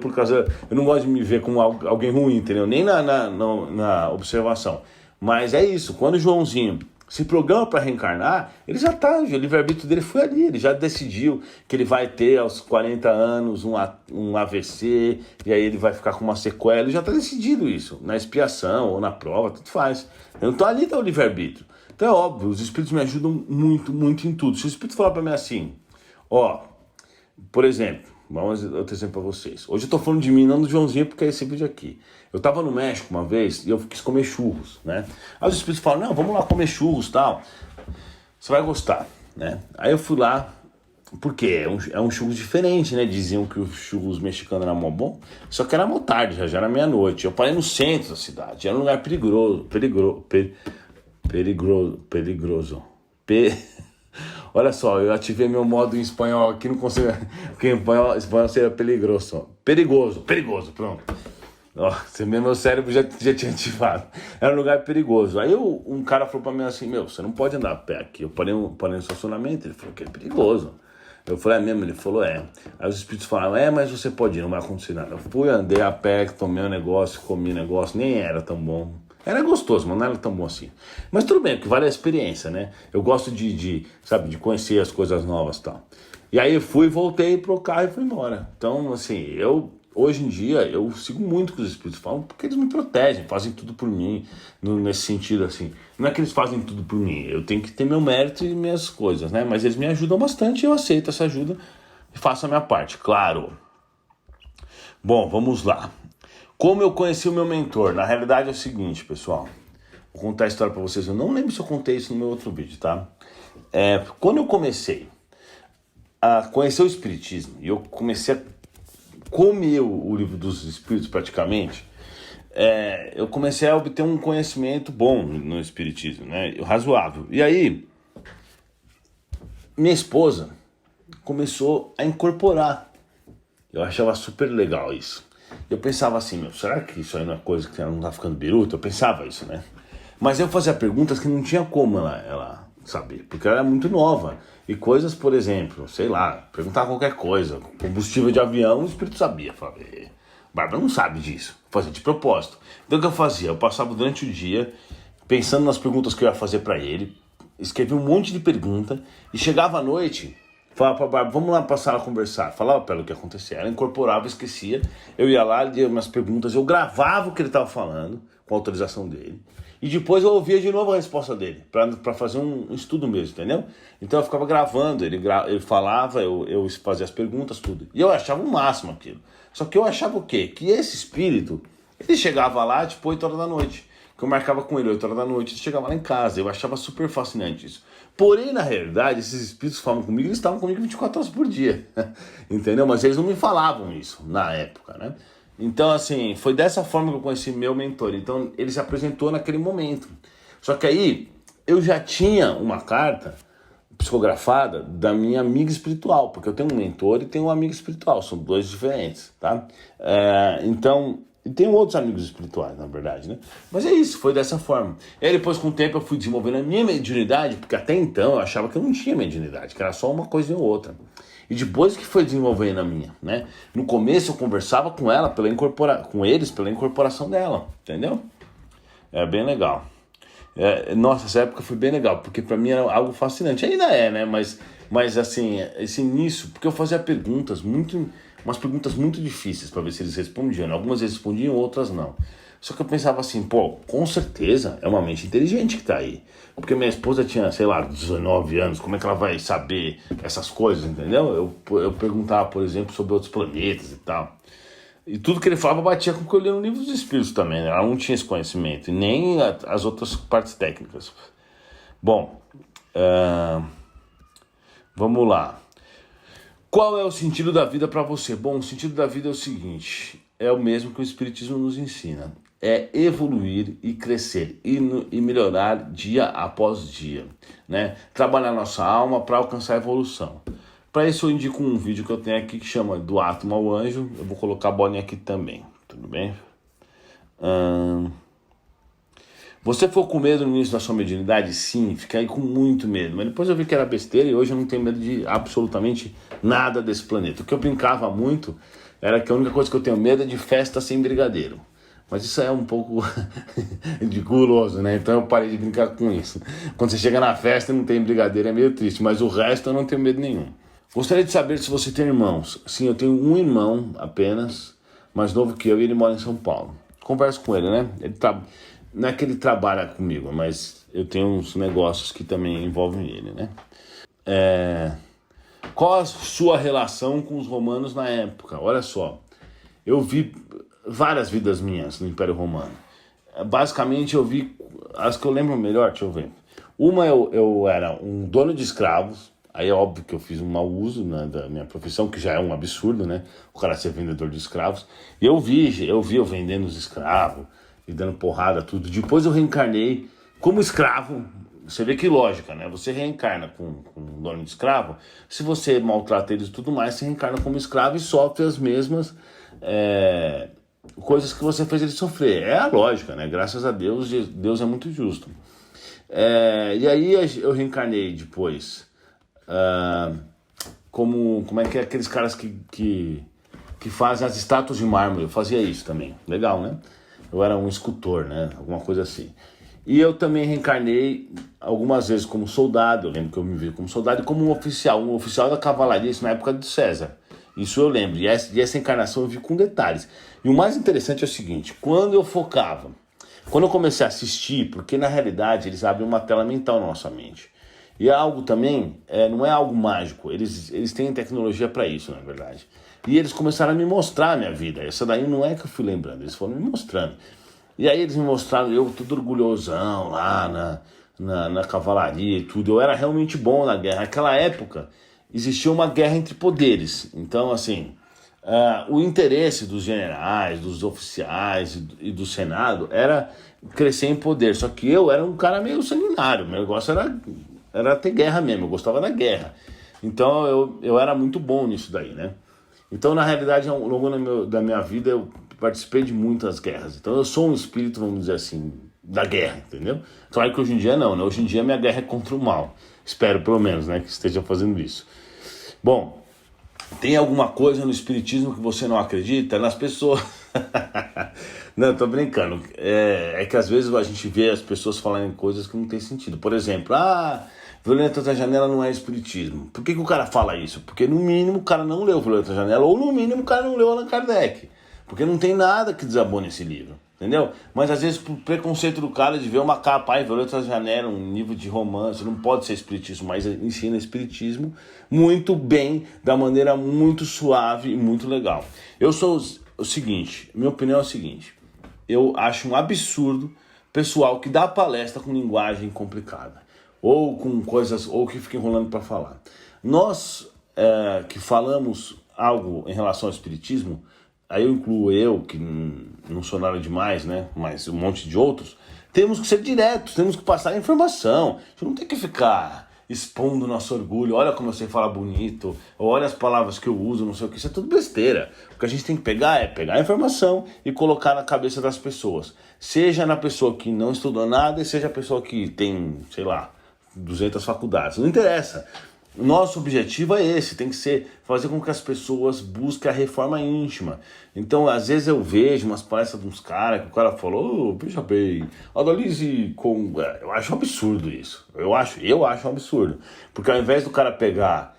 não gosto de me ver como alguém ruim, entendeu? Nem na observação. Mas é isso, quando o Joãozinho se programa para reencarnar, ele já tá, o livre-arbítrio dele foi ali, ele já decidiu que ele vai ter aos 40 anos um AVC, e aí ele vai ficar com uma sequela, ele já tá decidido isso, na expiação ou na prova, tudo faz. Então ali tá o livre-arbítrio. Então é óbvio, os espíritos me ajudam muito, muito em tudo. Se o espírito falar para mim assim, por exemplo, vamos dar outro exemplo para vocês. Hoje eu tô falando de mim, não do Joãozinho, porque é esse vídeo aqui. Eu tava no México uma vez e eu quis comer churros, né? Aí os espíritos falam, não, vamos lá comer churros e tal. Você vai gostar, né? Aí eu fui lá, porque é um churros diferente, né? Diziam que os churros mexicanos eram mó bom, só que era mó tarde, já era meia-noite. Eu parei no centro da cidade, era um lugar perigoso. Olha só, eu ativei meu modo em espanhol aqui, não consigo, porque em espanhol seria peligroso. Perigoso, pronto. Meu cérebro já tinha ativado. Era um lugar perigoso. Aí um cara falou pra mim assim, você não pode andar a pé aqui. Eu parei no estacionamento, ele falou que é perigoso. Eu falei, é mesmo? Ele falou, é. Aí os espíritos falaram, mas você pode ir, não vai acontecer nada. Eu fui, andei a pé, tomei um negócio, comi um negócio, nem era tão bom. Era gostoso, mas não era tão bom assim. Mas tudo bem, porque vale a experiência, né? Eu gosto de conhecer as coisas novas e tal. E aí eu fui, voltei pro carro e fui embora. Então, assim, hoje em dia, eu sigo muito o que os espíritos falam, porque eles me protegem, fazem tudo por mim, nesse sentido, assim. Não é que eles fazem tudo por mim, eu tenho que ter meu mérito e minhas coisas, né? Mas eles me ajudam bastante e eu aceito essa ajuda e faço a minha parte, claro. Bom, vamos lá. Como eu conheci o meu mentor? Na realidade é o seguinte, pessoal. Vou contar a história pra vocês. Eu não lembro se eu contei isso no meu outro vídeo, tá? Quando eu comecei a conhecer o Espiritismo, e eu comecei a comer o livro dos Espíritos praticamente, eu comecei a obter um conhecimento bom no Espiritismo, né? Razoável. E aí, minha esposa começou a incorporar. Eu achava super legal isso. Eu pensava assim, será que isso aí não é coisa que ela não tá ficando biruta? Eu pensava isso, né? Mas eu fazia perguntas que não tinha como ela saber, porque ela era muito nova. E coisas, por exemplo, sei lá, perguntar qualquer coisa, combustível de avião, o espírito sabia. Eu falava, Bárbara não sabe disso, fazia de propósito. Então o que eu fazia? Eu passava durante o dia pensando nas perguntas que eu ia fazer pra ele, escrevia um monte de pergunta e chegava à noite, Falava pra Bárbara, vamos lá pra sala conversar. Falava pra ela o que acontecia. Ela incorporava, esquecia. Eu ia lá, lia umas perguntas, eu gravava o que ele estava falando, com a autorização dele. E depois eu ouvia de novo a resposta dele, pra fazer um estudo mesmo, entendeu? Então eu ficava gravando, ele falava, eu fazia as perguntas, tudo. E eu achava o máximo aquilo. Só que eu achava o quê? Que esse espírito, ele chegava lá, tipo, 8 horas da noite. Que eu marcava com ele 8 horas da noite, ele chegava lá em casa. Eu achava super fascinante isso. Porém, na realidade, esses espíritos que falavam comigo, eles estavam comigo 24 horas por dia. Entendeu? Mas eles não me falavam isso na época, né? Então, assim, foi dessa forma que eu conheci meu mentor. Então, ele se apresentou naquele momento. Só que aí, eu já tinha uma carta psicografada da minha amiga espiritual, porque eu tenho um mentor e tenho um amigo espiritual, são dois diferentes, tá? Então, e tenho outros amigos espirituais, na verdade, né? Mas é isso, foi dessa forma. E aí depois, com o tempo, eu fui desenvolvendo a minha mediunidade, porque até então eu achava que eu não tinha mediunidade, que era só uma coisa ou outra. E depois que foi desenvolvendo a minha, né? No começo eu conversava com ela, com eles, pela incorporação dela, entendeu? É bem legal. Nossa, essa época foi bem legal, porque pra mim era algo fascinante. Ainda é, né? Mas assim, esse início, porque eu fazia umas perguntas muito difíceis pra ver se eles respondiam. Algumas eles respondiam, outras não. Só que eu pensava assim, pô, com certeza é uma mente inteligente que tá aí. Porque minha esposa tinha, sei lá, 19 anos, como é que ela vai saber essas coisas, entendeu? Eu perguntava, por exemplo, sobre outros planetas e tal. E tudo que ele falava batia com o que eu lia no livro dos Espíritos também, né? Ela não tinha esse conhecimento, e nem as outras partes técnicas. Bom, vamos lá. Qual é o sentido da vida para você? Bom, o sentido da vida é o seguinte, é o mesmo que o Espiritismo nos ensina. É evoluir e crescer e melhorar dia após dia, né? Trabalhar nossa alma para alcançar a evolução. Para isso eu indico um vídeo que eu tenho aqui que chama Do Átomo ao Anjo. Eu vou colocar a bolinha aqui também, tudo bem? Você ficou com medo no início da sua mediunidade? Sim, fiquei com muito medo. Mas depois eu vi que era besteira e hoje eu não tenho medo de absolutamente nada desse planeta. O que eu brincava muito era que a única coisa que eu tenho medo é de festa sem brigadeiro. Mas isso é um pouco guloso, né? Então eu parei de brincar com isso. Quando você chega na festa e não tem brigadeiro é meio triste, mas o resto eu não tenho medo nenhum. Gostaria de saber se você tem irmãos. Sim, eu tenho um irmão apenas, mais novo que eu, e ele mora em São Paulo. Converso com ele, né? Não é que ele trabalha comigo, mas eu tenho uns negócios que também envolvem ele, né? Qual a sua relação com os romanos na época? Olha só, eu vi várias vidas minhas no Império Romano. Basicamente eu vi as que eu lembro melhor, deixa eu ver. Uma eu era um dono de escravos. Aí é óbvio que eu fiz um mau uso, né, da minha profissão, que já é um absurdo, né? O cara ser vendedor de escravos. E eu vi eu vendendo os escravos e dando porrada, tudo. Depois eu reencarnei como escravo. Você vê que lógica, né? Você reencarna com um dono de escravo. Se você maltrata eles e tudo mais, você reencarna como escravo e sofre as mesmas coisas que você fez ele sofrer. É a lógica, né? Graças a Deus, Deus é muito justo. E aí eu reencarnei depois... como é que é aqueles caras que fazem as estátuas de mármore. Eu fazia isso também, legal, né? Eu era um escultor, né? Alguma coisa assim. E eu também reencarnei algumas vezes como soldado. Eu lembro que eu me vi como soldado e como um oficial da cavalaria, isso na época do César. Isso eu lembro, e essa encarnação eu vi com detalhes. E o mais interessante é o seguinte, quando eu comecei a assistir, porque na realidade eles abrem uma tela mental na nossa mente. E é algo também, não é algo mágico, eles têm tecnologia para isso, na verdade. E eles começaram a me mostrar a minha vida. Essa daí não é que eu fui lembrando, eles foram me mostrando. E aí eles me mostraram, eu todo orgulhosão lá na cavalaria e tudo. Eu era realmente bom na guerra. Naquela época existia uma guerra entre poderes. Então, assim, o interesse dos generais, dos oficiais e do Senado era crescer em poder. Só que eu era um cara meio sanguinário, meu negócio era ter guerra mesmo, eu gostava da guerra. Então eu era muito bom nisso daí, né? Então, na realidade, ao longo da minha vida, eu participei de muitas guerras. Então eu sou um espírito, vamos dizer assim, da guerra, entendeu? Claro que hoje em dia não, né? Hoje em dia minha guerra é contra o mal. Espero, pelo menos, né, que esteja fazendo isso. Bom, tem alguma coisa no espiritismo que você não acredita? Nas pessoas... Não, tô brincando. É que às vezes a gente vê as pessoas falarem coisas que não tem sentido. Por exemplo, Violeta da Janela não é espiritismo. Por que o cara fala isso? Porque no mínimo o cara não leu Violeta da Janela, ou no mínimo o cara não leu Allan Kardec. Porque não tem nada que desabou nesse livro, entendeu? Mas às vezes por preconceito do cara de ver uma capa, Violeta da Janela, um livro de romance, não pode ser espiritismo, mas ensina espiritismo muito bem, da maneira muito suave e muito legal. Eu sou o seguinte, minha opinião é o seguinte, eu acho um absurdo pessoal que dá palestra com linguagem complicada, ou com coisas, ou que fica enrolando para falar. Nós que falamos algo em relação ao espiritismo, aí eu incluo eu, que não sou nada demais, né? Mas um monte de outros, temos que ser diretos, temos que passar a informação. A gente não tem que ficar expondo nosso orgulho, olha como eu sei falar bonito, olha as palavras que eu uso, não sei o que, isso é tudo besteira. O que a gente tem que pegar é pegar a informação e colocar na cabeça das pessoas. Seja na pessoa que não estudou nada, e seja a pessoa que tem, sei lá, 200 faculdades, não interessa. Nosso objetivo é esse, tem que ser fazer com que as pessoas busquem a reforma íntima. Então, às vezes eu vejo umas palestras de uns caras que o cara falou, veja bem, analise com... Eu acho um absurdo isso, eu acho um absurdo. Porque ao invés do cara pegar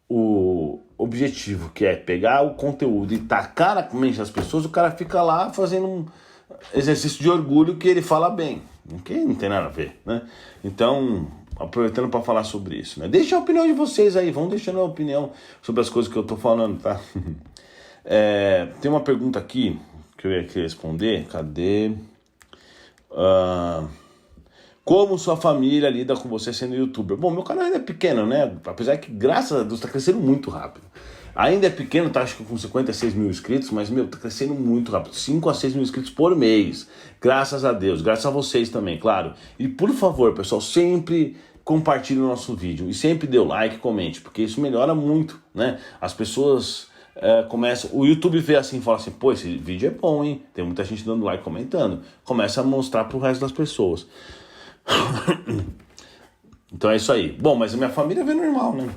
o objetivo, que é pegar o conteúdo e tacar na mente das pessoas, o cara fica lá fazendo um exercício de orgulho que ele fala bem, que não tem nada a ver, né? Então... aproveitando para falar sobre isso, né? Deixa a opinião de vocês aí, vão deixando a opinião sobre as coisas que eu tô falando, tá? Tem uma pergunta aqui que eu ia querer responder, cadê? Como sua família lida com você sendo youtuber? Bom, meu canal ainda é pequeno, né? Apesar que, graças a Deus, tá crescendo muito rápido. Ainda é pequeno, tá acho que com 56 mil inscritos, mas, tá crescendo muito rápido. 5 a 6 mil inscritos por mês. Graças a Deus, graças a vocês também, claro. E por favor, pessoal, sempre compartilhe o nosso vídeo. E sempre dê o like, comente, porque isso melhora muito, né? As pessoas começam... O YouTube vê assim e fala assim, pô, esse vídeo é bom, hein? Tem muita gente dando like, comentando. Começa a mostrar pro resto das pessoas. Então é isso aí. Bom, mas a minha família vê normal, né?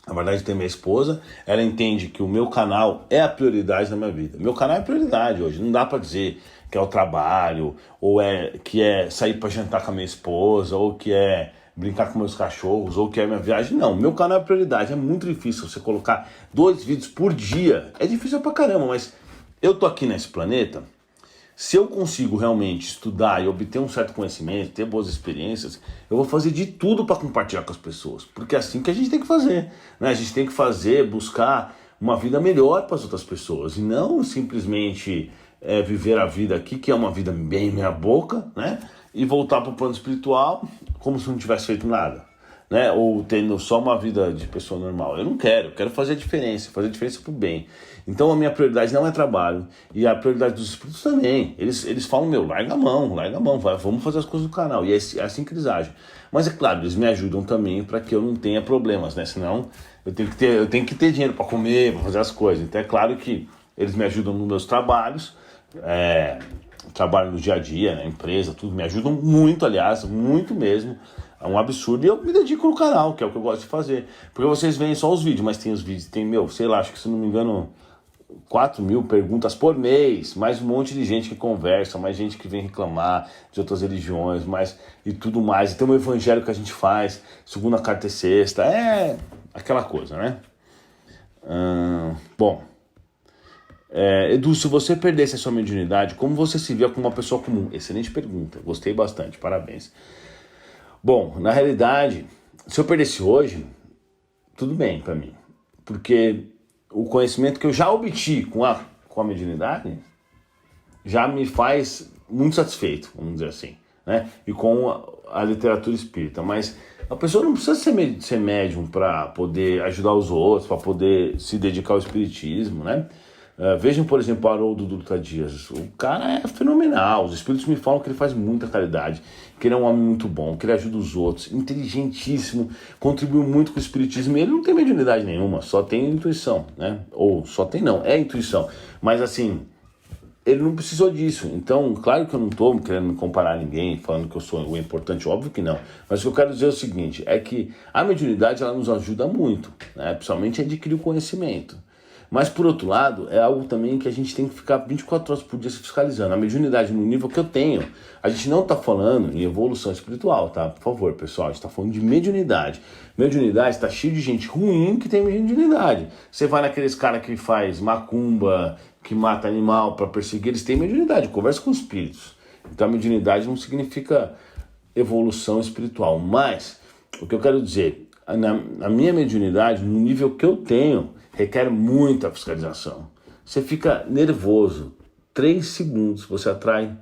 Na verdade tem minha esposa, ela entende que o meu canal é a prioridade da minha vida. Meu canal é prioridade hoje, não dá pra dizer que é o trabalho, ou que é sair pra jantar com a minha esposa, ou que é brincar com meus cachorros, ou que é minha viagem. Não, meu canal é prioridade, é muito difícil você colocar 2 vídeos por dia. É difícil pra caramba, mas eu tô aqui nesse planeta. Se eu consigo realmente estudar e obter um certo conhecimento, ter boas experiências, eu vou fazer de tudo para compartilhar com as pessoas. Porque é assim que a gente tem que fazer, né? A gente tem que fazer, buscar uma vida melhor para as outras pessoas. E não simplesmente viver a vida aqui, que é uma vida bem meia boca, né? E voltar para o plano espiritual como se não tivesse feito nada, né? Ou tendo só uma vida de pessoa normal. Eu não quero, eu quero fazer a diferença pro bem. Então a minha prioridade não é trabalho, e a prioridade dos espíritos também. Eles falam, larga a mão, vamos fazer as coisas do canal, e é assim que eles agem. Mas é claro, eles me ajudam também para que eu não tenha problemas, né? Senão eu tenho que ter dinheiro para comer, para fazer as coisas. Então é claro que eles me ajudam nos meus trabalhos, trabalho no dia a dia, na empresa, tudo, me ajudam muito, aliás, muito mesmo. É um absurdo, e eu me dedico no canal, que é o que eu gosto de fazer. Porque vocês veem só os vídeos, mas tem os vídeos, sei lá, acho que se não me engano, 4 mil perguntas por mês, mais um monte de gente que conversa, mais gente que vem reclamar de outras religiões, e tudo mais. E tem um evangelho que a gente faz, segunda, quarta e sexta, aquela coisa, né? Bom, Edu, se você perdesse a sua mediunidade, como você se via como uma pessoa comum? Excelente pergunta, gostei bastante, parabéns. Bom, na realidade, se eu perdesse hoje, tudo bem pra mim, porque o conhecimento que eu já obtive com a mediunidade já me faz muito satisfeito, vamos dizer assim, né? E com a literatura espírita. Mas a pessoa não precisa ser médium para poder ajudar os outros, para poder se dedicar ao espiritismo, né? Vejam, por exemplo, o Haroldo Dutra Dias. O cara é fenomenal. Os espíritos me falam que ele faz muita caridade, que ele é um homem muito bom, que ele ajuda os outros, inteligentíssimo, contribuiu muito com o espiritismo. E ele não tem mediunidade nenhuma, só tem intuição, né? Ou só tem não, é intuição. Mas assim, ele não precisou disso. Então, claro que eu não estou querendo me comparar a ninguém, falando que eu sou o importante, óbvio que não. Mas o que eu quero dizer é o seguinte, é que a mediunidade ela nos ajuda muito, né? Principalmente a adquirir o conhecimento. Mas, por outro lado, é algo também que a gente tem que ficar 24 horas por dia se fiscalizando. A mediunidade no nível que eu tenho, a gente não está falando em evolução espiritual, tá? Por favor, pessoal, a gente está falando de mediunidade. Mediunidade está cheio de gente ruim que tem mediunidade. Você vai naqueles caras que faz macumba, que mata animal para perseguir, eles têm mediunidade, conversa com espíritos. Então a mediunidade não significa evolução espiritual, mas o que eu quero dizer, na minha mediunidade, no nível que eu tenho, requer muita fiscalização. Você fica nervoso, 3 segundos você atrai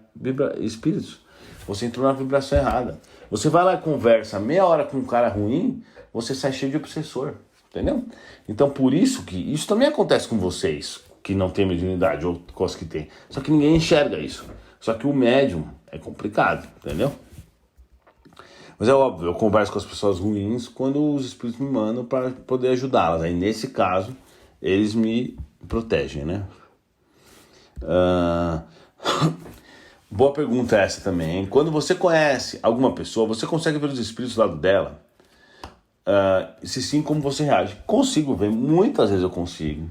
espíritos. Você entrou na vibração errada. Você vai lá e conversa meia hora com um cara ruim, você sai cheio de obsessor, entendeu? Então por isso que isso também acontece com vocês, que não tem mediunidade, ou coisas que tem. Só que ninguém enxerga isso. Só que o médium é complicado, entendeu? Mas é óbvio, eu converso com as pessoas ruins quando os espíritos me mandam para poder ajudá-las. Aí nesse caso, eles me protegem, né? Boa pergunta essa também, hein? Quando você conhece alguma pessoa, você consegue ver os espíritos do lado dela? Se sim, como você reage? Consigo ver, muitas vezes eu consigo.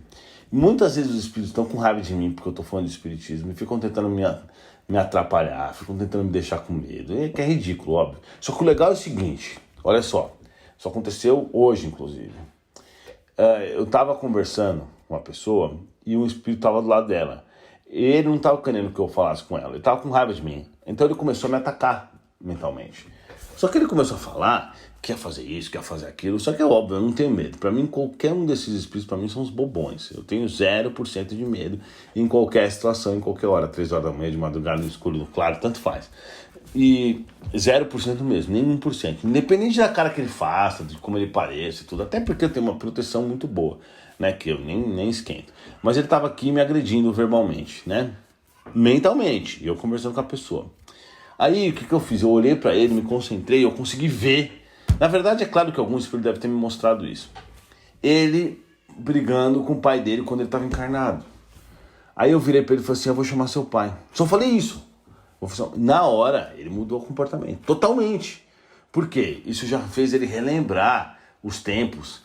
Muitas vezes os espíritos estão com raiva de mim porque eu estou falando de espiritismo e ficam tentando me atrapalhar, ficam tentando me deixar com medo. Que é ridículo, óbvio. Só que o legal é o seguinte, olha só, isso aconteceu hoje, inclusive. Eu estava conversando com uma pessoa e um espírito estava do lado dela. Ele não estava querendo que eu falasse com ela, ele estava com raiva de mim. Então ele começou a me atacar mentalmente. Só que ele começou a falar que ia fazer isso, que ia fazer aquilo. Só que é óbvio, eu não tenho medo. Para mim, qualquer um desses espíritos, para mim, são os bobões. Eu tenho 0% de medo em qualquer situação, em qualquer hora. 3 horas da manhã, de madrugada, no escuro, no claro, tanto faz. E 0% mesmo, nem 1%. Independente da cara que ele faça, de como ele pareça e tudo. Até porque eu tenho uma proteção muito boa, né? Que eu nem esquento. Mas ele estava aqui me agredindo verbalmente, né? Mentalmente. E eu conversando com a pessoa. Aí, o que eu fiz? Eu olhei para ele, me concentrei, eu consegui ver. Na verdade, é claro que algum espírito deve ter me mostrado isso. Ele brigando com o pai dele quando ele estava encarnado. Aí eu virei para ele e falei assim, eu vou chamar seu pai. Só falei isso. Na hora, ele mudou o comportamento. Totalmente. Por quê? Isso já fez ele relembrar os tempos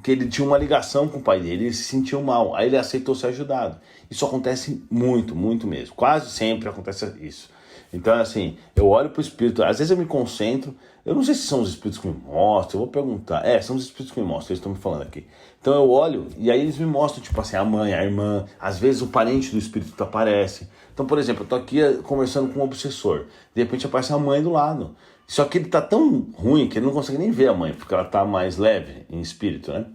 que ele tinha uma ligação com o pai dele, ele se sentiu mal. Aí ele aceitou ser ajudado. Isso acontece muito, muito mesmo. Quase sempre acontece isso. Então, assim, eu olho pro espírito, às vezes eu me concentro, eu não sei se são os espíritos que me mostram, eu vou perguntar. São os espíritos que me mostram, eles estão me falando aqui. Então eu olho e aí eles me mostram, tipo assim, a mãe, a irmã, às vezes o parente do espírito aparece. Então, por exemplo, eu tô aqui conversando com um obsessor, de repente aparece a mãe do lado. Só que ele tá tão ruim que ele não consegue nem ver a mãe, porque ela tá mais leve em espírito, né?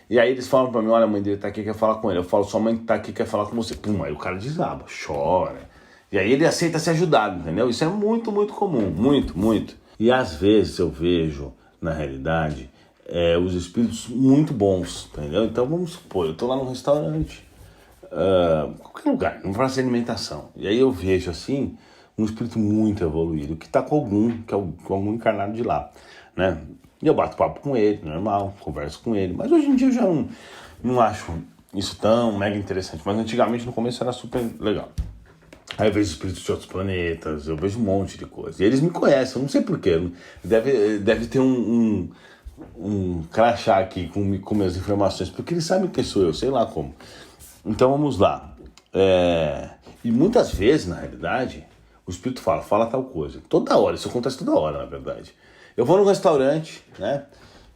E aí eles falam pra mim, olha, a mãe dele tá aqui, quer falar com ele. Eu falo, sua mãe tá aqui, quer falar com você. Pum, aí o cara desaba, chora. E aí ele aceita ser ajudado, entendeu? Isso é muito, muito comum, muito, muito. E às vezes eu vejo, na realidade, os espíritos muito bons, entendeu? Então vamos supor, eu tô lá num restaurante, qualquer lugar, não faço alimentação. E aí eu vejo assim, um espírito muito evoluído, que tá com algum encarnado de lá, né? E eu bato papo com ele, normal, converso com ele. Mas hoje em dia eu já não acho isso tão mega interessante. Mas antigamente, no começo, era super legal. Aí eu vejo espíritos de outros planetas, eu vejo um monte de coisa. E eles me conhecem, eu não sei porquê. Deve ter um crachá aqui com minhas informações, porque eles sabem quem sou eu, sei lá como. Então vamos lá. E muitas vezes, na realidade, o espírito fala tal coisa. Toda hora, isso acontece toda hora, na verdade. Eu vou num restaurante, né?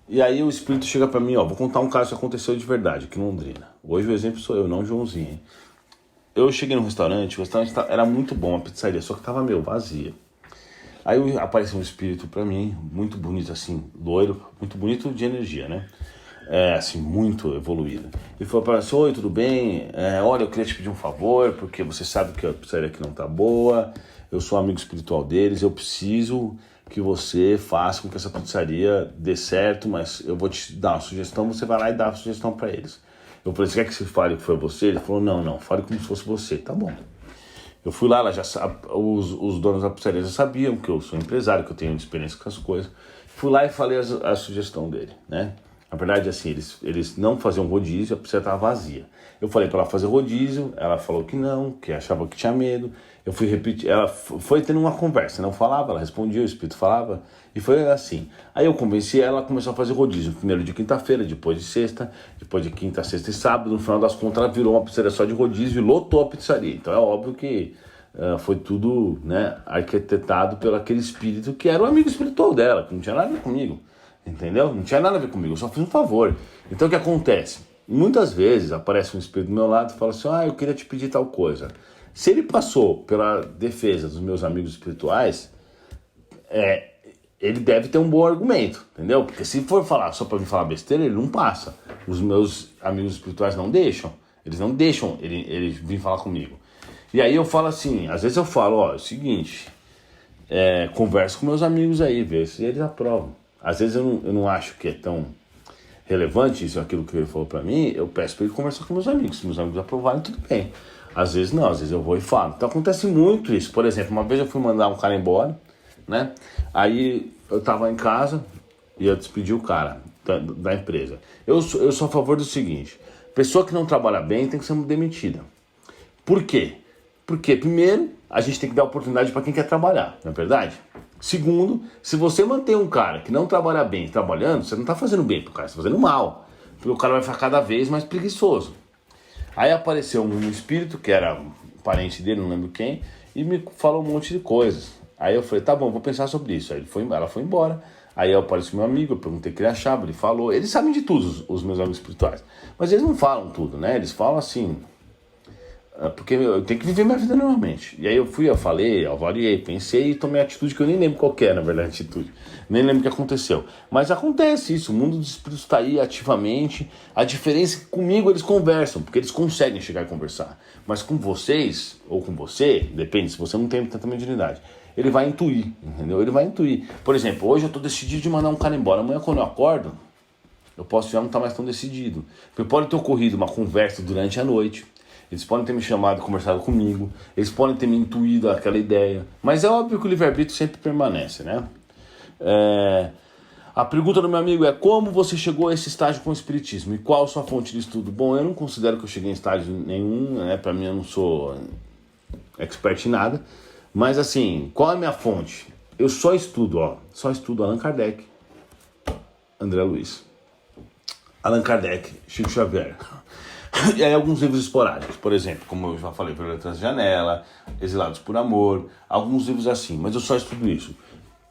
E aí o espírito chega pra mim, vou contar um caso que aconteceu de verdade aqui em Londrina. Hoje o exemplo sou eu, não o Joãozinho, hein? Eu cheguei no restaurante, o restaurante era muito bom, a pizzaria, só que tava vazia. Aí apareceu um espírito pra mim, muito bonito assim, loiro, muito bonito de energia, né? Assim, muito evoluído. Ele falou pra mim, oi, tudo bem? Olha, eu queria te pedir um favor, porque você sabe que a pizzaria aqui não tá boa, eu sou amigo espiritual deles, eu preciso que você faça com que essa pizzaria dê certo, mas eu vou te dar uma sugestão, você vai lá e dá a sugestão pra eles. Eu falei, você quer que você fale que foi você? Ele falou, não, fale como se fosse você. Tá bom. Eu fui lá, os donos da pizzaria já sabiam que eu sou empresário, que eu tenho experiência com as coisas. Fui lá e falei a sugestão dele, né? Na verdade, assim, eles não faziam rodízio, a piscina estava vazia. Eu falei para ela fazer rodízio, ela falou que não, que achava que tinha medo. Eu fui repetir, ela foi tendo uma conversa, não falava, ela respondia, o espírito falava, e foi assim. Aí eu convenci ela, ela começou a fazer rodízio, primeiro de quinta-feira, depois de sexta, depois de quinta, sexta e sábado. No final das contas, ela virou uma pizzaria só de rodízio e lotou a pizzaria. Então é óbvio que foi tudo, né, arquitetado pelo aquele espírito que era o amigo espiritual dela, que não tinha nada a ver comigo, entendeu? Não tinha nada a ver comigo, eu só fiz um favor. Então o que acontece? Muitas vezes aparece um espírito do meu lado e fala assim, eu queria te pedir tal coisa. Se ele passou pela defesa dos meus amigos espirituais, ele deve ter um bom argumento, entendeu? Porque se for falar só para me falar besteira, ele não passa. Os meus amigos espirituais não deixam. Eles não deixam ele vir falar comigo. E aí eu falo assim, às vezes eu falo, é o seguinte, converso com meus amigos aí, vê se eles aprovam. Às vezes eu não acho que é tão relevante isso, aquilo que ele falou para mim, eu peço para ele conversar com meus amigos. Se meus amigos aprovarem, tudo bem. Às vezes não, às vezes eu vou e falo. Então acontece muito isso. Por exemplo, uma vez eu fui mandar um cara embora, né? Aí eu tava em casa e eu despedi o cara da empresa. Eu sou a favor do seguinte, pessoa que não trabalha bem tem que ser demitida. Por quê? Porque, primeiro, a gente tem que dar oportunidade para quem quer trabalhar, não é verdade? Segundo, se você mantém um cara que não trabalha bem trabalhando, você não está fazendo bem pro cara, você está fazendo mal. Porque o cara vai ficar cada vez mais preguiçoso. Aí apareceu um espírito, que era um parente dele, não lembro quem, e me falou um monte de coisas. Aí eu falei, tá bom, vou pensar sobre isso. Aí ela foi embora. Aí apareceu meu amigo, eu perguntei o que ele achava, ele falou. Eles sabem de tudo, os meus amigos espirituais. Mas eles não falam tudo, né? Eles falam assim, porque eu tenho que viver minha vida normalmente. E aí eu falei, avaliei, pensei e tomei a atitude que eu nem lembro qual que é, na verdade, a atitude. Nem lembro o que aconteceu. Mas acontece isso, o mundo dos espíritos está aí ativamente. A diferença é que comigo eles conversam, porque eles conseguem chegar e conversar. Mas com vocês, ou com você, depende, se você não tem tanta mediunidade, ele vai intuir, entendeu? Ele vai intuir. Por exemplo, hoje eu estou decidido de mandar um cara embora. Amanhã quando eu acordo, eu posso já não estar mais tão decidido. Porque pode ter ocorrido uma conversa durante a noite. Eles podem ter me chamado, conversado comigo, eles podem ter me intuído aquela ideia, mas é óbvio que o livre-arbítrio sempre permanece, né? A pergunta do meu amigo é: como você chegou a esse estágio com o espiritismo? E qual a sua fonte de estudo? Bom, eu não considero que eu cheguei em estágio nenhum, né? Para mim eu não sou expert em nada, mas assim, qual é a minha fonte? Eu só estudo Allan Kardec, André Luiz, Allan Kardec, Chico Xavier. E aí alguns livros esporádicos, por exemplo, como eu já falei, Violetas de Janela, Exilados por Amor, alguns livros assim, mas eu só estudo isso.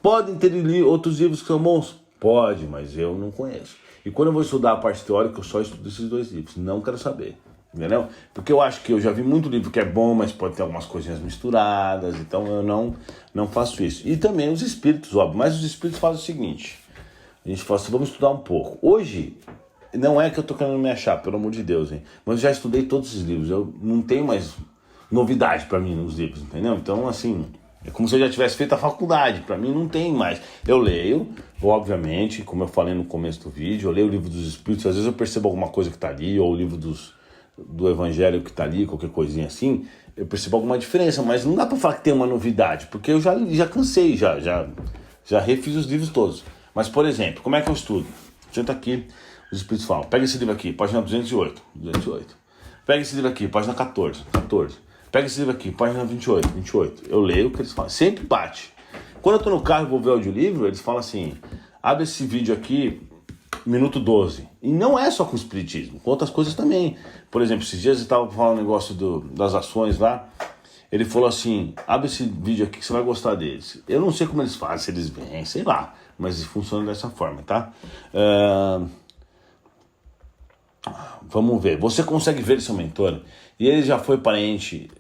Podem ter outros livros que são bons? Pode, mas eu não conheço. E quando eu vou estudar a parte teórica, eu só estudo esses dois livros, não quero saber, entendeu? Porque eu acho que eu já vi muito livro que é bom, mas pode ter algumas coisinhas misturadas, então eu não faço isso. E também os espíritos, óbvio, mas os espíritos fazem o seguinte, a gente fala assim, vamos estudar um pouco. Hoje, não é que eu tô querendo me achar, pelo amor de Deus, hein? Mas eu já estudei todos esses livros, eu não tenho mais novidade pra mim nos livros, entendeu? Então, assim, é como se eu já tivesse feito a faculdade, pra mim não tem mais. Eu leio, obviamente, como eu falei no começo do vídeo, eu leio o livro dos Espíritos, às vezes eu percebo alguma coisa que tá ali, ou o livro do Evangelho que tá ali, qualquer coisinha assim, eu percebo alguma diferença, mas não dá pra falar que tem uma novidade, porque eu já cansei, já refiz os livros todos. Mas, por exemplo, como é que eu estudo? Senta aqui. Os espíritos falam, pega esse livro aqui, página 208. Pega esse livro aqui, página 14. Pega esse livro aqui, página 28. Eu leio o que eles falam, sempre bate. Quando eu tô no carro e vou ver o audiolivro, eles falam assim, abre esse vídeo aqui, minuto 12. E não é só com o espiritismo, com outras coisas também. Por exemplo, esses dias eu estava falando um negócio das ações lá, ele falou assim, abre esse vídeo aqui que você vai gostar deles. Eu não sei como eles fazem, se eles vêm, sei lá, mas funciona dessa forma, tá? Vamos ver, você consegue ver seu mentor? E ele já foi parente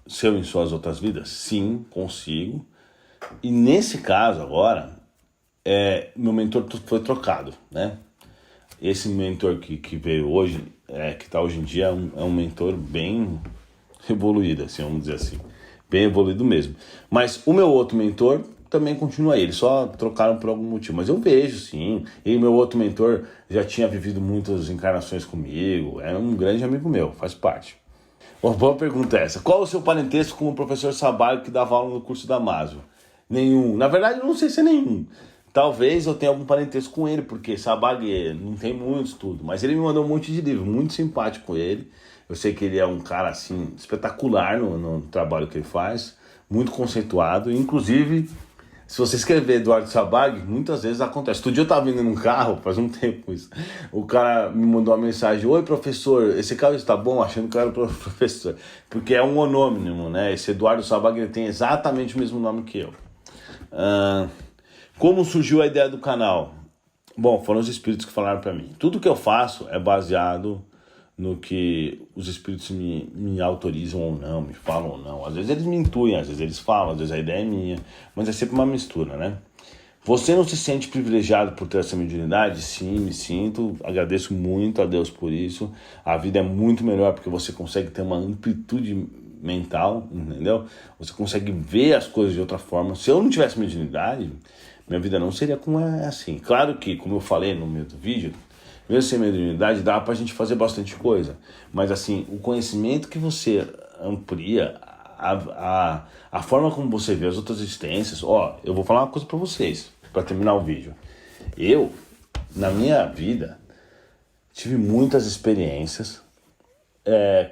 seu em suas outras vidas? Sim, consigo. E nesse caso agora, meu mentor foi trocado, né? Esse mentor que veio hoje, que está hoje em dia, é um mentor bem evoluído, assim, vamos dizer assim. Bem evoluído mesmo. Mas o meu outro mentor também continua aí, eles só trocaram por algum motivo, mas eu vejo sim, e meu outro mentor já tinha vivido muitas encarnações comigo, é um grande amigo meu, faz parte. Uma boa pergunta é essa, qual o seu parentesco com o professor Sabalho que dava aula no curso da Maso? Nenhum, na verdade eu não sei se é nenhum, Talvez eu tenha algum parentesco com ele, porque Sabag não tem muito estudo, mas ele me mandou um monte de livro, muito simpático com ele. Eu sei que ele é um cara, assim, espetacular no trabalho que ele faz, muito conceituado. Inclusive, se você escrever Eduardo Sabag, muitas vezes acontece. Outro dia eu estava vindo num carro, faz um tempo isso, o cara me mandou uma mensagem: oi, professor, esse carro está bom? Achando que eu era o professor, porque é um homônimo, né? Esse Eduardo Sabag, ele tem exatamente o mesmo nome que eu. Como surgiu a ideia do canal? Bom, foram os espíritos que falaram para mim. Tudo que eu faço é baseado no que os espíritos me autorizam ou não, me falam ou não. Às vezes eles me intuem, às vezes eles falam, às vezes a ideia é minha, mas é sempre uma mistura, né? Você não se sente privilegiado por ter essa mediunidade? Sim, me sinto, agradeço muito a Deus por isso. A vida é muito melhor porque você consegue ter uma amplitude mental, entendeu? Você consegue ver as coisas de outra forma. Se eu não tivesse mediunidade, minha vida não seria como é assim. Claro que, como eu falei no meu vídeo, mesmo sem mediunidade, dá pra gente fazer bastante coisa. Mas assim, o conhecimento que você amplia, a forma como você vê as outras existências. Eu vou falar uma coisa pra vocês, pra terminar o vídeo. Eu, na minha vida, tive muitas experiências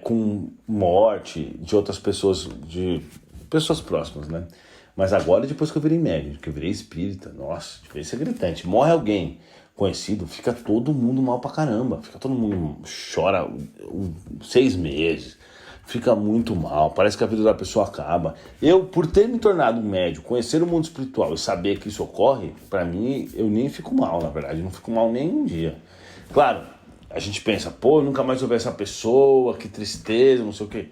com morte de outras pessoas, de pessoas próximas, né? Mas agora, depois que eu virei médium, que eu virei espírita, nossa, isso é gritante. Morre alguém conhecido, fica todo mundo mal pra caramba. Fica todo mundo, chora 6 meses, fica muito mal, parece que a vida da pessoa acaba. Eu, por ter me tornado um médium, conhecer o mundo espiritual e saber que isso ocorre, pra mim, eu nem fico mal, na verdade. Eu não fico mal nem um dia. Claro, a gente pensa, pô, eu nunca mais vou ver essa pessoa, que tristeza, não sei o quê.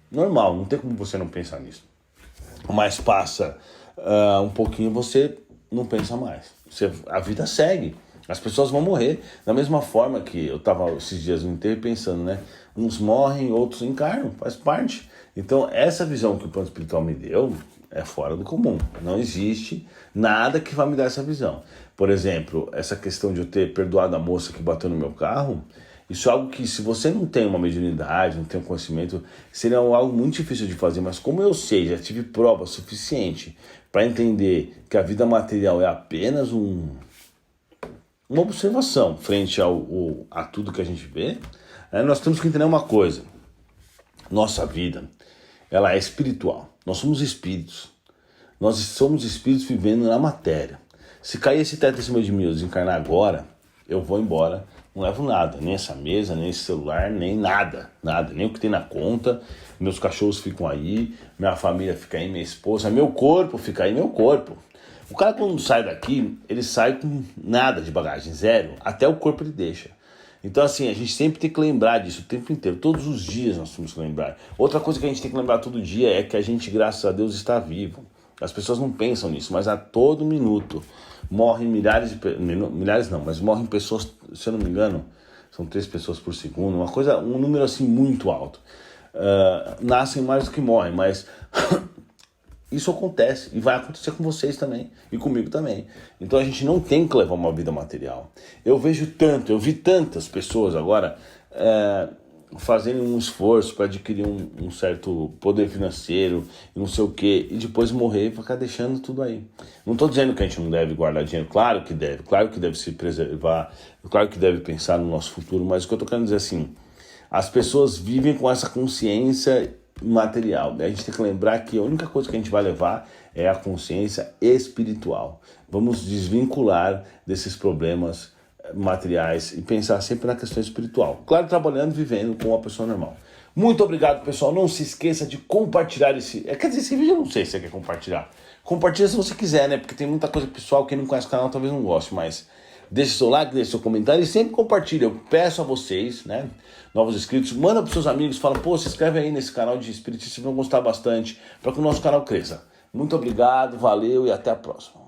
Normal, não tem como você não pensar nisso. Mas passa um pouquinho, você não pensa mais. A vida segue. As pessoas vão morrer. Da mesma forma que eu estava esses dias no enterro pensando, né? Uns morrem, outros encarnam. Faz parte. Então, essa visão que o plano espiritual me deu é fora do comum. Não existe nada que vá me dar essa visão. Por exemplo, essa questão de eu ter perdoado a moça que bateu no meu carro, isso é algo que, se você não tem uma mediunidade, não tem um conhecimento, seria algo muito difícil de fazer. Mas como eu sei, já tive prova suficiente para entender que a vida material é apenas uma observação frente a tudo que a gente vê, nós temos que entender uma coisa. Nossa vida, ela é espiritual. Nós somos espíritos. Nós somos espíritos vivendo na matéria. Se cair esse teto em cima de mim e eu desencarnar agora, eu vou embora. Não levo nada, nem essa mesa, nem esse celular, nem nada, nem o que tem na conta. Meus cachorros ficam aí, minha família fica aí, minha esposa, meu corpo fica aí, meu corpo. O cara, quando sai daqui, ele sai com nada de bagagem, zero, até o corpo ele deixa. Então assim, a gente sempre tem que lembrar disso o tempo inteiro, todos os dias nós temos que lembrar. Outra coisa que a gente tem que lembrar todo dia é que a gente, graças a Deus, está vivo. As pessoas não pensam nisso, mas a todo minuto morrem milhares não, mas morrem pessoas, se eu não me engano, são 3 pessoas por segundo, um número assim muito alto. Nascem mais do que morrem, mas isso acontece e vai acontecer com vocês também e comigo também. Então a gente não tem que levar uma vida material. Eu vi tantas pessoas agora fazendo um esforço para adquirir um certo poder financeiro e não sei o que, e depois morrer e ficar deixando tudo aí. Não estou dizendo que a gente não deve guardar dinheiro, claro que deve se preservar, claro que deve pensar no nosso futuro, mas o que eu estou querendo dizer assim, as pessoas vivem com essa consciência material. A gente tem que lembrar que a única coisa que a gente vai levar é a consciência espiritual. Vamos desvincular desses problemas materiais e pensar sempre na questão espiritual. Claro, trabalhando, vivendo como uma pessoa normal. Muito obrigado, pessoal. Não se esqueça de compartilhar esse vídeo eu não sei se você quer compartilhar. Compartilha se você quiser, né? Porque tem muita coisa pessoal, quem não conhece o canal talvez não goste, mas deixe seu like, deixe seu comentário e sempre compartilha. Eu peço a vocês, né, novos inscritos, manda para seus amigos, fala, pô, se inscreve aí nesse canal de espiritismo, vocês vão gostar bastante, para que o nosso canal cresça. Muito obrigado, valeu e até a próxima.